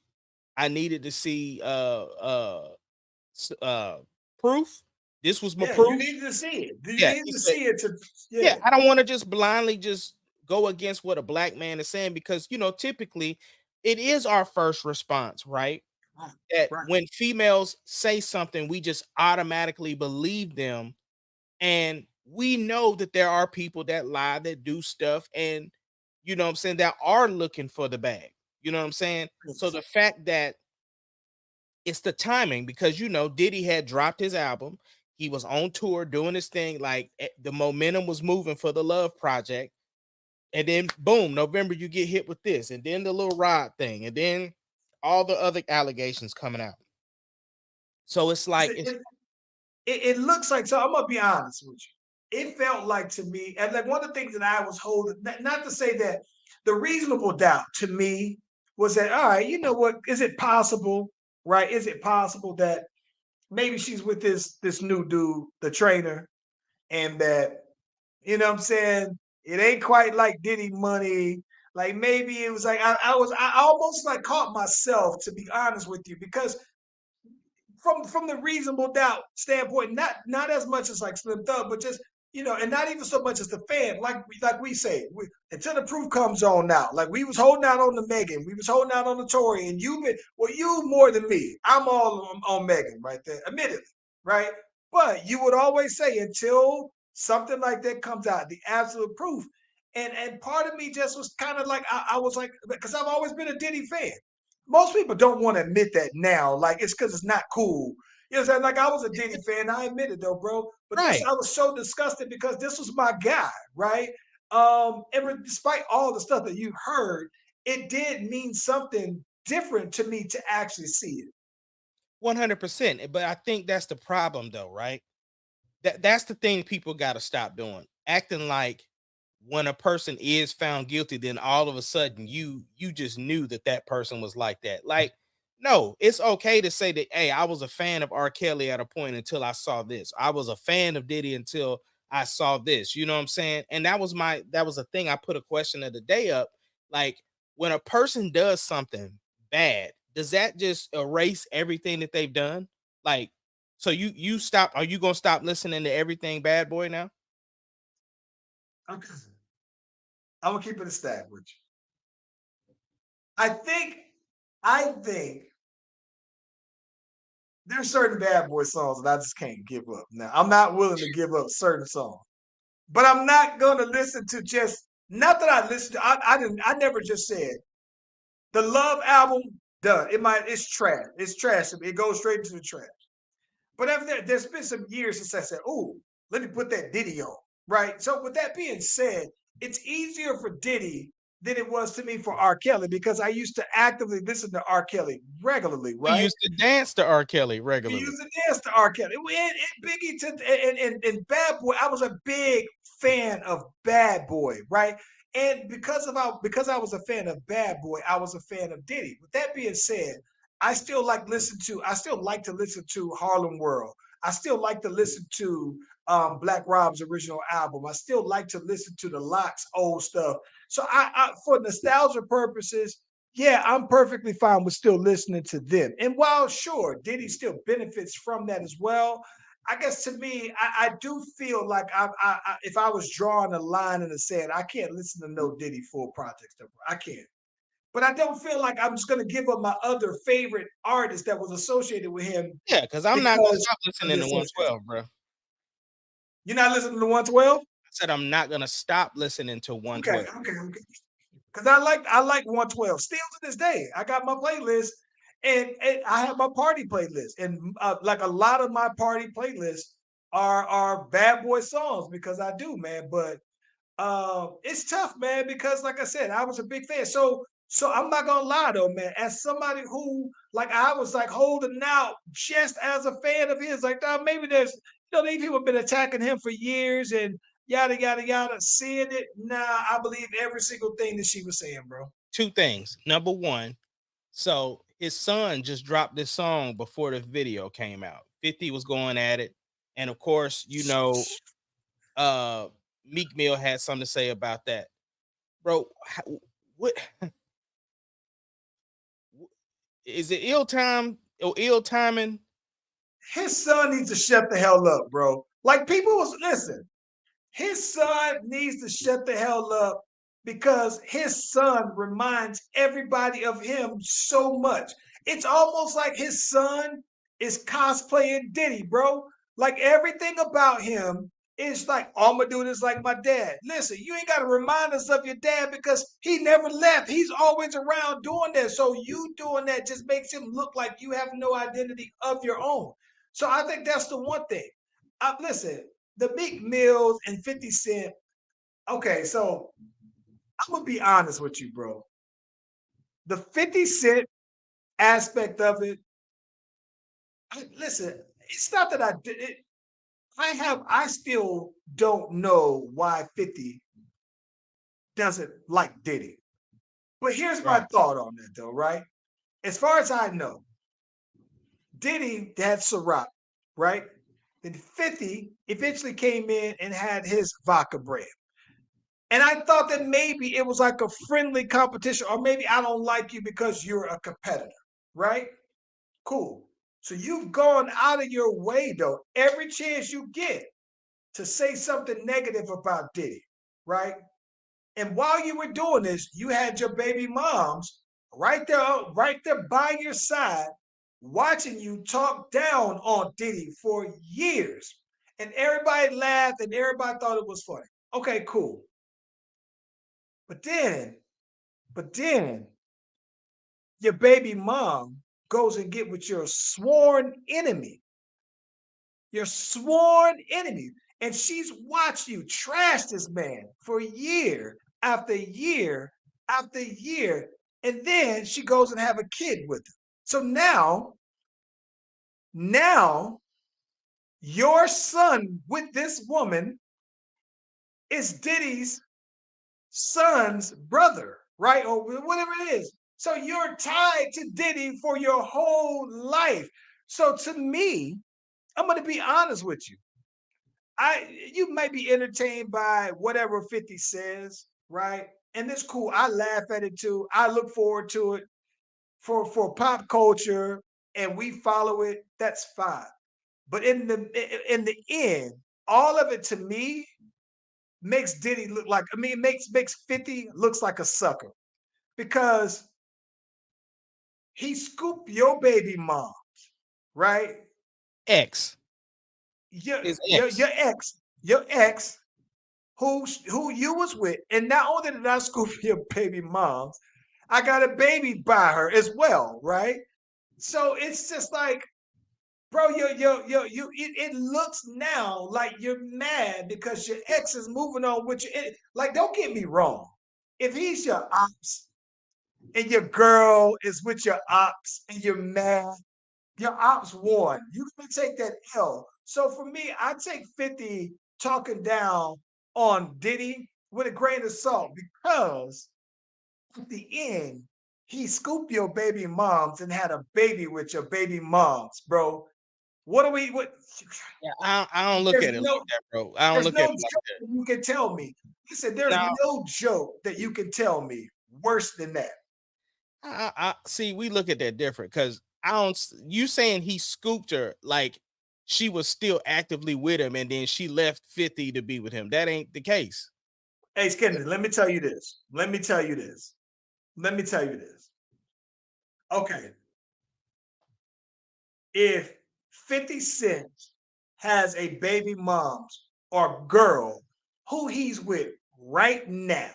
proof. This was my Yeah, you proof. need to see it. You Yeah, need he to said, see it to yeah, yeah. I don't want to just blindly just go against what a black man is saying because typically it is our first response, right? Right. That Right. when females say something, we just automatically believe them. And we know that there are people that lie, that do stuff, and what I'm saying, that are looking for the bag. You know what I'm saying? So Yes. the fact that it's the timing because Diddy had dropped his album. He was on tour doing his thing. Like the momentum was moving for the Love Project. And then boom, November you get hit with this, and then the little Rod thing, and then all the other allegations coming out. So it's like it's It looks like, so I'm gonna be honest with you. It felt like to me, and like one of the things that I was holding, not to say that the reasonable doubt to me was that, all right, you know what, is it possible, right? Is it possible that maybe she's with this new dude, the trainer, and that, you know what I'm saying, it ain't quite like Diddy money. Like maybe it was like I almost like caught myself, to be honest with you, because from the reasonable doubt standpoint, not as much as like Slim Thug, but just and not even so much as the fan. Like we say, until the proof comes on now. Like we was holding out on the Megan, we was holding out on the Tory, and you more than me. I'm all on Megan right there, admittedly, right? But you would always say until something like that comes out, the absolute proof. And part of me just was kind of like I was like, because I've always been a Diddy fan. Most people don't want to admit that now. Like it's because it's not cool. You know what I'm saying? Like I was a Diddy fan. I admit it though, bro. But this, right. I was so disgusted because this was my guy, right? And despite all the stuff that you heard, it did mean something different to me to actually see it. 100%. But I think that's the problem though, right? That's the thing people got to stop doing. Acting like when a person is found guilty, then all of a sudden you just knew that that person was like that. Like, no, it's okay to say that, hey, I was a fan of R. Kelly at a point until I saw this. I was a fan of Diddy until I saw this. You know what I'm saying? And that was a thing. I put a question of the day up. Like, when a person does something bad, does that just erase everything that they've done? Like, so you stop? Are you gonna stop listening to everything Bad Boy now? Okay. I'm gonna keep it a stack with you. I think, I think there's certain Bad Boy songs that I just can't give up. Now I'm not willing to give up certain songs. But I'm not gonna listen to just, not that I listen to. I never just said the Love album done. It's trash. It's trash. It goes straight into the trash. But after that, there's been some years since I said, "Oh, let me put that Diddy on." Right. So with that being said, it's easier for Diddy than it was to me for R. Kelly because I used to actively listen to R. Kelly regularly. We Right. used to dance to R. Kelly We regularly. used to dance to R. Kelly. And Biggie and Bad Boy. I was a big fan of Bad Boy, right? And because I was a fan of Bad Boy, I was a fan of Diddy. With that being said, I still like to listen to Harlem World. I still like to listen to Black Rob's original album. I still like to listen to the Locks old stuff. So for nostalgia purposes, yeah, I'm perfectly fine with still listening to them. And while sure, Diddy still benefits from that as well, I guess to me, I do feel like if I was drawing a line in the sand, I can't listen to no Diddy full projects. I can't. But I don't feel like I'm just going to give up my other favorite artist that was associated with him Yeah, because I'm not gonna because stop of listening the to association. 112, bro. I You're not listening to 112? said I'm not gonna stop listening to Okay, 112. okay. Because I like 112 still to this day. I got my playlist, and I have my party playlist, and like a lot of my party playlists are Bad Boy songs because I do, man. But it's tough, man, because like I said, I was a big fan. So I'm not gonna lie though, man. As somebody who like I was like holding out just as a fan of his, like maybe these people have been attacking him for years, and yada yada yada. Seeing it, nah, I believe every single thing that she was saying, bro. Two things. Number one, so his son just dropped this song before the video came out. 50 was going at it. And of course, Meek Mill had something to say about that. Bro, what is it ill time or ill timing? His son needs to shut the hell up, bro. Like people was listen. His son needs to shut the hell up because his son reminds everybody of him so much. It's almost like his son is cosplaying Diddy, bro. Like everything about him is like, oh, I'm gonna do this like my dad. Listen, you ain't gotta remind us of your dad because he never left. He's always around doing that. So you doing that just makes him look like you have no identity of your own. So I think that's the one thing. Listen, the Meek Mills and 50 Cent. Okay, so I'm gonna be honest with you, bro. The 50 Cent aspect of it, listen, it's not that I did it. I still don't know why 50 doesn't like Diddy. But here's my Right. thought on that, though, right? As far as I know, Diddy had Ciroc, right? Then 50 eventually came in and had his vodka brand. And I thought that maybe it was like a friendly competition, or maybe I don't like you because you're a competitor, right? Cool. So you've gone out of your way, though, every chance you get to say something negative about Diddy, right? And while you were doing this, you had your baby moms right there by your side, watching you talk down on Diddy for years. And everybody laughed and everybody thought it was funny. Okay, cool. But then your baby mom goes and get with your sworn enemy, and she's watched you trash this man for year after year after year, and then she goes and have a kid with him. So now your son with this woman is Diddy's son's brother, right? Or whatever it is. So you're tied to Diddy for your whole life. So to me, I'm going to be honest with you. You might be entertained by whatever 50 says, right? And it's cool. I laugh at it too. I look forward to it for pop culture and we follow it. That's fine. But in the end, all of it to me makes Diddy look like, I mean, it makes 50 looks like a sucker because he scooped your baby mom, right? X. Your His your ex. your ex, your ex, who you was with, and not only did I scoop your baby moms, I got a baby by her as well, right? So it's just like, bro, it looks now like you're mad because your ex is moving on with you. Like, don't get me wrong. If he's your ops and your girl is with your ops and you're mad, your ops won. You can take that L. So for me, I take 50 talking down on Diddy with a grain of salt because at the end, he scooped your baby moms and had a baby with your baby moms, bro. What Yeah, I don't look there's at it like no that, bro. I don't there's look at no it like joke that. that you can tell me. He said there's Now, no joke that you can tell me worse than that. I see we look at that different because you saying he scooped her like she was still actively with him and then she left 50 to be with him. That ain't the case. Hey, Skinner, let me tell you this. Let me tell you this. Let me tell you this. Okay, if 50 Cent has a baby moms or girl who he's with right now,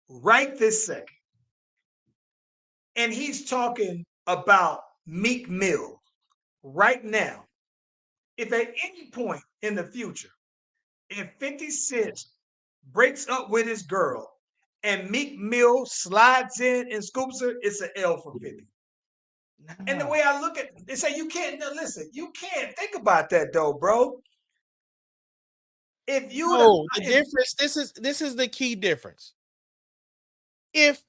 right this second, and he's talking about Meek Mill right now, if at any point in the future, if 50 Cent breaks up with his girl and Meek Mill slides in and scoops her, it's an L for 50. And the Nah. way I look at it, they say you can't listen, you can't think about that though, bro. If you No, the difference. This is the key difference. If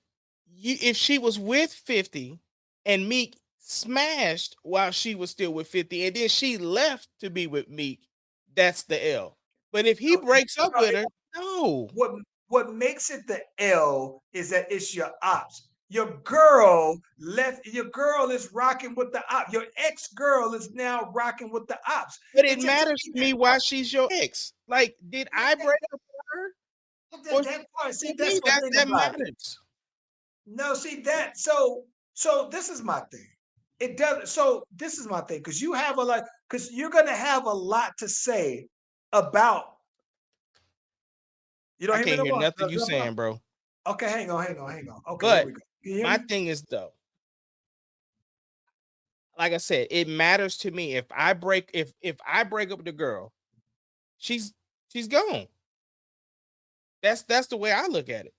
she was with 50 and Meek smashed while she was still with 50, and then she left to be with Meek, that's the L. But if he breaks up with her, no. what makes it the L is that it's your ops. Your girl left. Your girl is rocking with the ops. Your ex girl is now rocking with the ops. But it matters to me why she's your ex. Like, did I break up with her? That part, see, To that's me, my thing that about it. matters. No, see that. So this is my thing. It does. So this is my thing because you have a lot. Because you're gonna have a lot to say about. You don't I hear me can't no hear more. nothing you saying, bro. Okay, hang on. Okay, here But we go. Can you hear my me? thing is though, like I said, it matters to me if I break up with the girl, she's gone. That's the way I look at it.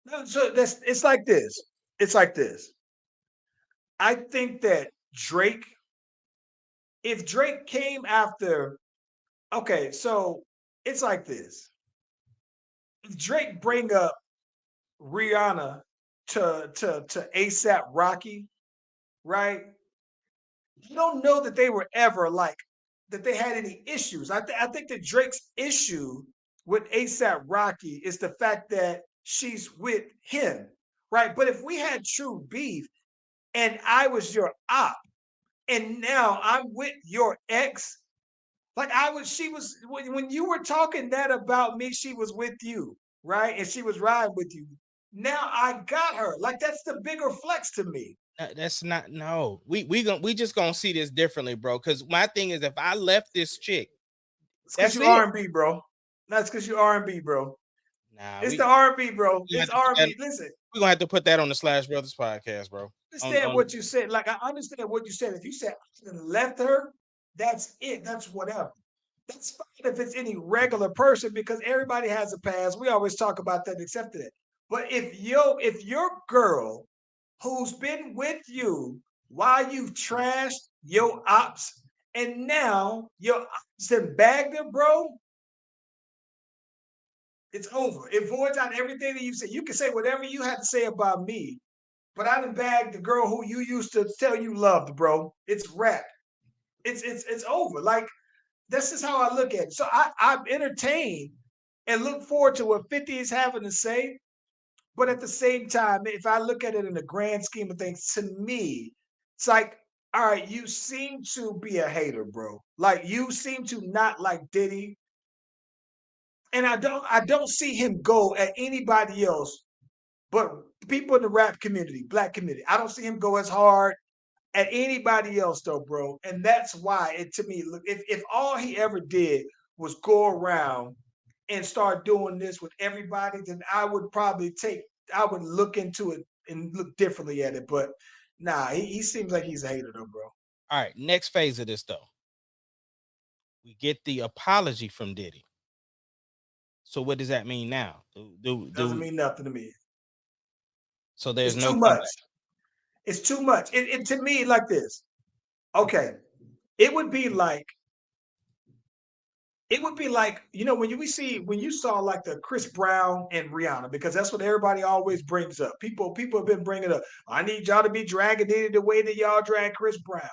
No, so that's it's like this. It's like this. I think that Drake, if Drake came after, okay, so it's like this. If Drake bring up Rihanna to ASAP Rocky, right? You don't know that they were ever like that they had any issues. I think that Drake's issue with ASAP Rocky is the fact that she's with him, right? But if we had true beef and I was your op, and now I'm with your ex, like she was when you were talking that about me, she was with you, right? And she was riding with you. Now I got her. Like that's the bigger flex to me. That's not no. We just gonna see this differently, bro. Because my thing is, if I left this chick, It's because that's you it. R&B, bro. That's because you R&B, bro. Nah, It's the R&B, bro. we It's have to put that, R&B. Listen, we're gonna have to put that on the Slash Brothers podcast, bro. understand what you said. Like I understand what you said. If you said left her, that's it. That's whatever. That's fine if it's any regular person because everybody has a past. We always talk about that, accepted it. But if your girl who's been with you while you've trashed your ops and now your ops have bagged her, bro, it's over. It voids out everything that you say. You can say whatever you had to say about me, but I done bagged the girl who you used to tell you loved, bro. It's rap. It's over. Like this is how I look at it. So I'm entertained and look forward to what 50 is having to say. But at the same time, if I look at it in the grand scheme of things, to me, it's like, all right, you seem to be a hater, bro. Like you seem to not like Diddy. And I don't see him go at anybody else but people in the rap community, black community. I don't see him go as hard at anybody else though, bro. And that's why it to me, look, if all he ever did was go around and start doing this with everybody, then I would look into it and look differently at it. But nah, he seems like he's a hater though, bro. All right, next phase of this though, we get the apology from Diddy. So what does that mean now? Doesn't mean nothing to me. So there's It's no too much. comeback. It's too much. It to me like this. Okay, it would be like when you saw like the Chris Brown and Rihanna, because that's what everybody always brings up. People have been bringing up. I need y'all to be dragging it the way that y'all drag Chris Brown.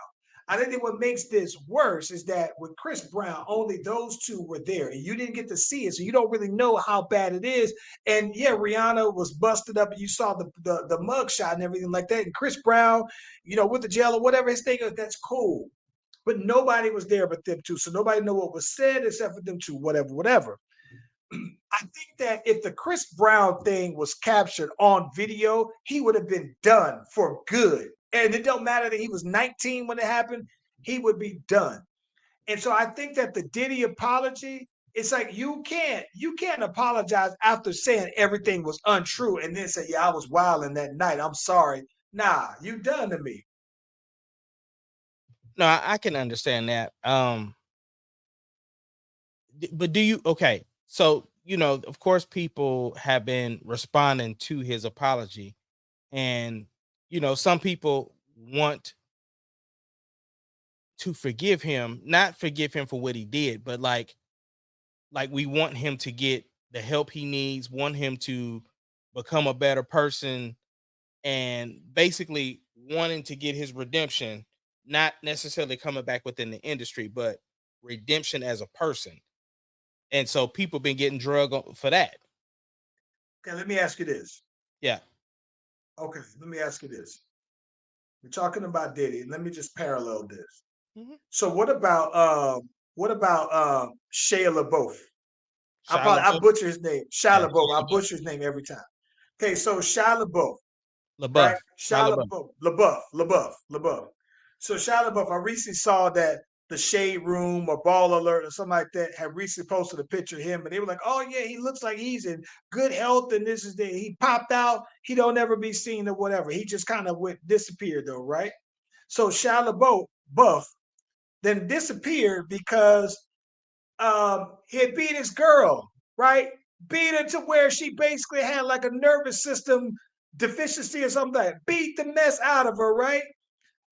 I think that what makes this worse is that with Chris Brown, only those two were there, and you didn't get to see it, so you don't really know how bad it is. And yeah, Rihanna was busted up, and you saw the mug shot and everything like that. And Chris Brown, with the jail or whatever his thing is, that's cool, but nobody was there but them two. So nobody knew what was said except for them two, whatever. I think that if the Chris Brown thing was captured on video, he would have been done for good. And it don't matter that he was 19 when it happened, he would be done. And so I think that the Diddy apology, it's like you can't apologize after saying everything was untrue and then say, yeah, I was wilding that night. I'm sorry. Nah, you done to me. No, I can understand that. But do you okay? So of course, people have been responding to his apology, and some people want to forgive him, not forgive him for what he did, but like Like we want him to get the help he needs, want him to become a better person, and basically wanting to get his redemption, not necessarily coming back within the industry, but redemption as a person. And so people been getting for that. Okay, let me ask you this. Yeah. Okay, let me ask you this. We're talking about Diddy. Let me just parallel this. Mhm. So what about Shia LaBeouf? Shia I LaBeouf. butcher his name. Yeah, Shia LaBeouf. I butcher his name every time. Okay, so Shia LaBeouf, right? LaBeouf. Shia Shia LaBeouf. LaBeouf. So Shia LaBeouf, I recently saw that the Shade Room or Ball Alert or something like that had recently posted a picture of him, and they were like, "Oh yeah, he looks like he's in good health, and this is the he popped out. He don't ever be seen or whatever. He just kind of went disappeared though, right?" So Shia LaBeouf then disappeared because he had beat his girl, right? Beat her to where she basically had like a nervous system deficiency or something like that. Beat the mess out of her, right?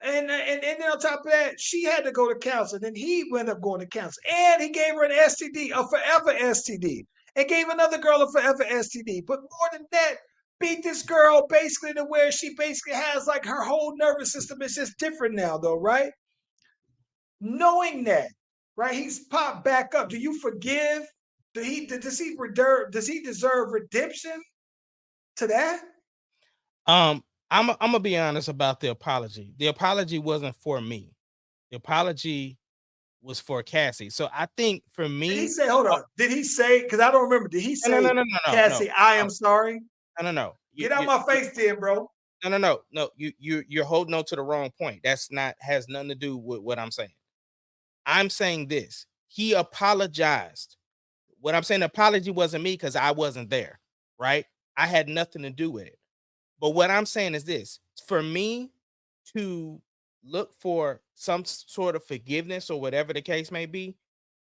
And then on top of that, she had to go to counseling. And he went up going to counseling. And he gave her an STD, a forever STD. And gave another girl a forever STD. But more than that, beat this girl basically to where she basically has like her whole nervous system is just different now, though, right? Knowing that, right? He's popped back up. Do you forgive? Does he deserve redemption to that? I'm gonna be honest about the apology. The apology wasn't for me. The apology was for Cassie. So I think for Did he me, say, hold oh, on, did he say, because I don't remember, did he no, no, say, no, no, no, no, Cassie, I am no, sorry? no, no, no. Get out my face then, bro. No, no, no, no. You're holding on to the wrong point. That's not has nothing to do with what I'm saying. I'm saying this. He apologized. What I'm saying, the apology wasn't me because I wasn't there, right? I had nothing to do with it. But what I'm saying is this: for me to look for some sort of forgiveness or whatever the case may be,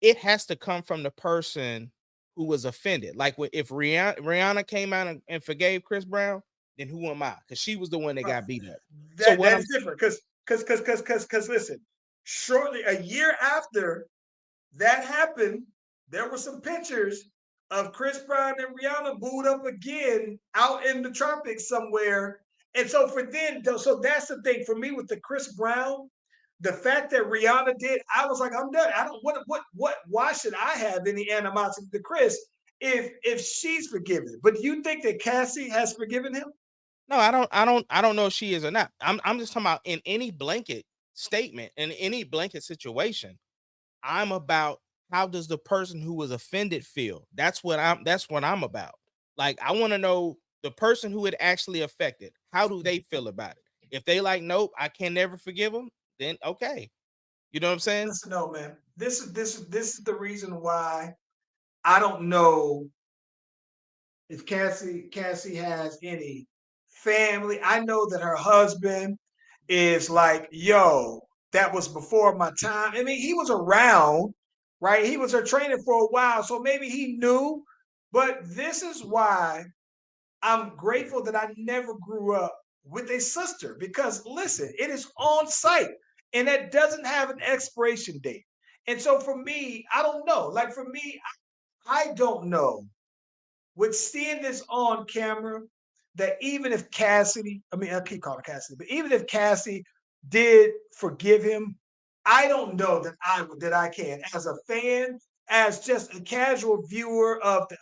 it has to come from the person who was offended. Like if Rihanna came out and forgave Chris Brown, then who am I? Because she was the one that Right. got beat up. So what That I'm is different because listen, shortly a year after that happened, there were some pictures of Chris Brown and Rihanna booed up again out in the tropics somewhere. And so for then, so that's the thing for me with the Chris Brown, the fact that Rihanna did, I was like, I'm done. I don't why should I have any animosity to Chris if she's forgiven? But do you think that Cassie has forgiven him? No, I don't know if she is or not. I'm just talking about in any blanket statement, in any blanket situation. I'm about how does the person who was offended feel? That's what I'm about. Like I want to know the person who it actually affected. How do they feel about it? If they like, nope, I can never forgive them, then okay. You know what I'm saying? Listen, no, man. This is the reason why I don't know if Cassie has any family. I know that her husband is like, yo, that was before my time. I mean, he was around, right? He was her trainer for a while, so maybe he knew. But this is why I'm grateful that I never grew up with a sister because listen, it is on site and that doesn't have an expiration date. And so for me, I don't know. Like for me, I don't know with seeing this on camera that even if Cassidy, I mean, I keep calling Cassidy, but even if Cassie did forgive him, I don't know that I can as a fan, as just a casual viewer of the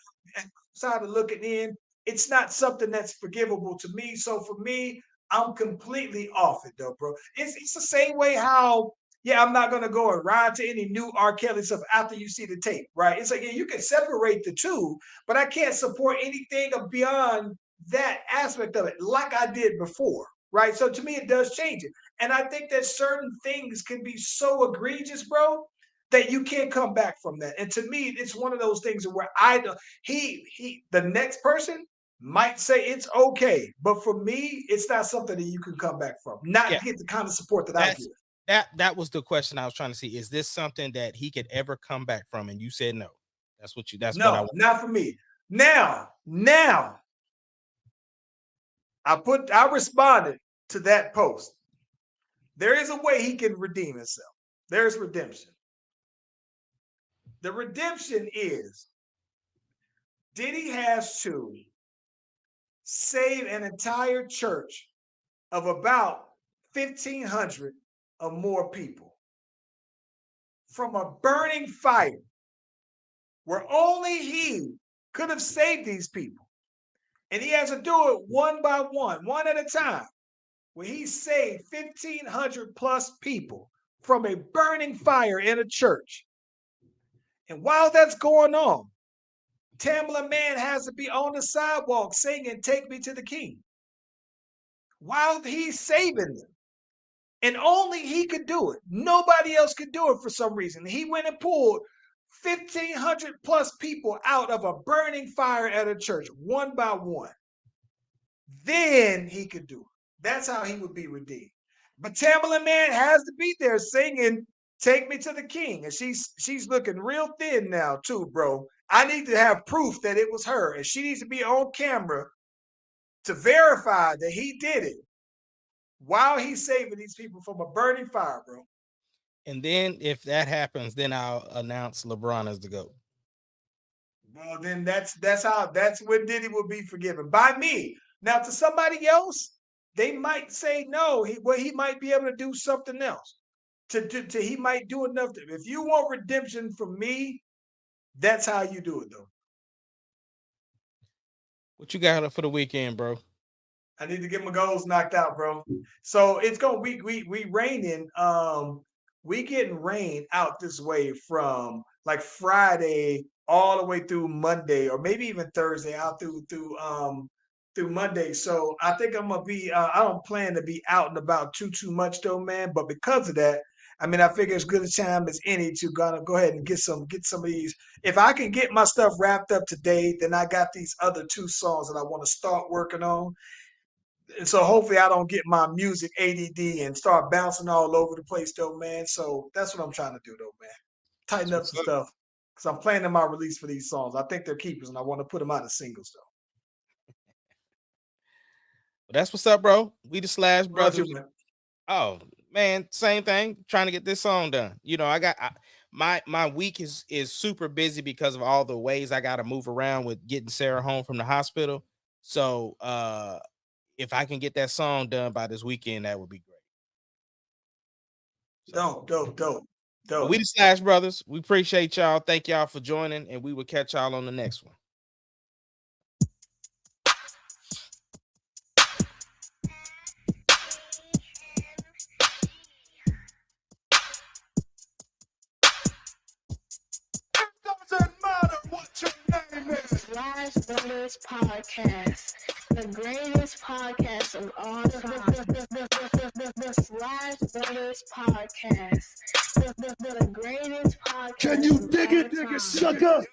outside of looking in. It's not something that's forgivable to me. So for me, I'm completely off it though, bro. It's the same way how yeah, I'm not gonna go and ride to any new R. Kelly stuff after you see the tape, right? It's like yeah, you can separate the two, but I can't support anything beyond that aspect of it, like I did before, right? So to me, it does change it, and I think that certain things can be so egregious, bro, that you can't come back from that. And to me, it's one of those things where I don't. The next person might say it's okay, but for me, it's not something that you can come back from. Yeah, Not get the kind of support that I that's get. that was the question I was trying to see. Is this something that he could ever come back from? And you said no. That's what I No, want. not for me. Now, I responded to that post. There is a way he can redeem himself. There's redemption. The redemption is Diddy has to save an entire church of about 1,500 or more people from a burning fire where only he could have saved these people. And he has to do it one by one at a time, where he saved 1,500 plus people from a burning fire in a church. And while that's going on, Tamla Man has to be on the sidewalk singing, "Take Me to the King," while he's saving them. And only he could do it. Nobody else could do it for some reason. He went and pulled 1,500 plus people out of a burning fire at a church, one by one. Then he could do it. That's how he would be redeemed. But Tamla Man has to be there singing, "Take Me to the King." And she's looking real thin now too, bro. I need to have proof that it was her. And she needs to be on camera to verify that he did it while he's saving these people from a burning fire, bro. And then if that happens, then I'll announce LeBron as the GOAT. Well, then that's when Diddy will be forgiven by me. Now, to somebody else, they might say no. He might be able to do something else. He might do enough. If you want redemption from me, that's how you do it, though. What you got for the weekend, bro? I need to get my goals knocked out, bro. So it's going. We raining. We getting rain out this way from like Friday all the way through Monday, or maybe even Thursday out through Monday. So I think I'm gonna be. I don't plan to be out and about too much though, man. But because of that, I mean, I figure it's good a time as any to go ahead and get some of these. If I can get my stuff wrapped up today, then I got these other 2 songs that I want to start working on. And so hopefully I don't get my music ADD and start bouncing all over the place though, man. So that's what I'm trying to do though, man. Tighten up some stuff. Because I'm planning my release for these songs. I think they're keepers and I want to put them out as singles though. Well, that's what's up, bro. We the Slash Brothers. Man. Oh man, same thing. Trying to get this song done. You know, my week is super busy because of all the ways I got to move around with getting Sarah home from the hospital. So if I can get that song done by this weekend, that would be great. So, dope. We the Slash Brothers. We appreciate y'all. Thank y'all for joining, and we will catch y'all on the next one. Doesn't matter what your name is. Slash Brothers Podcast, the greatest podcast of all time. The Slash Brothers Podcast, the greatest podcast. Can you dig of all it, time. sucker?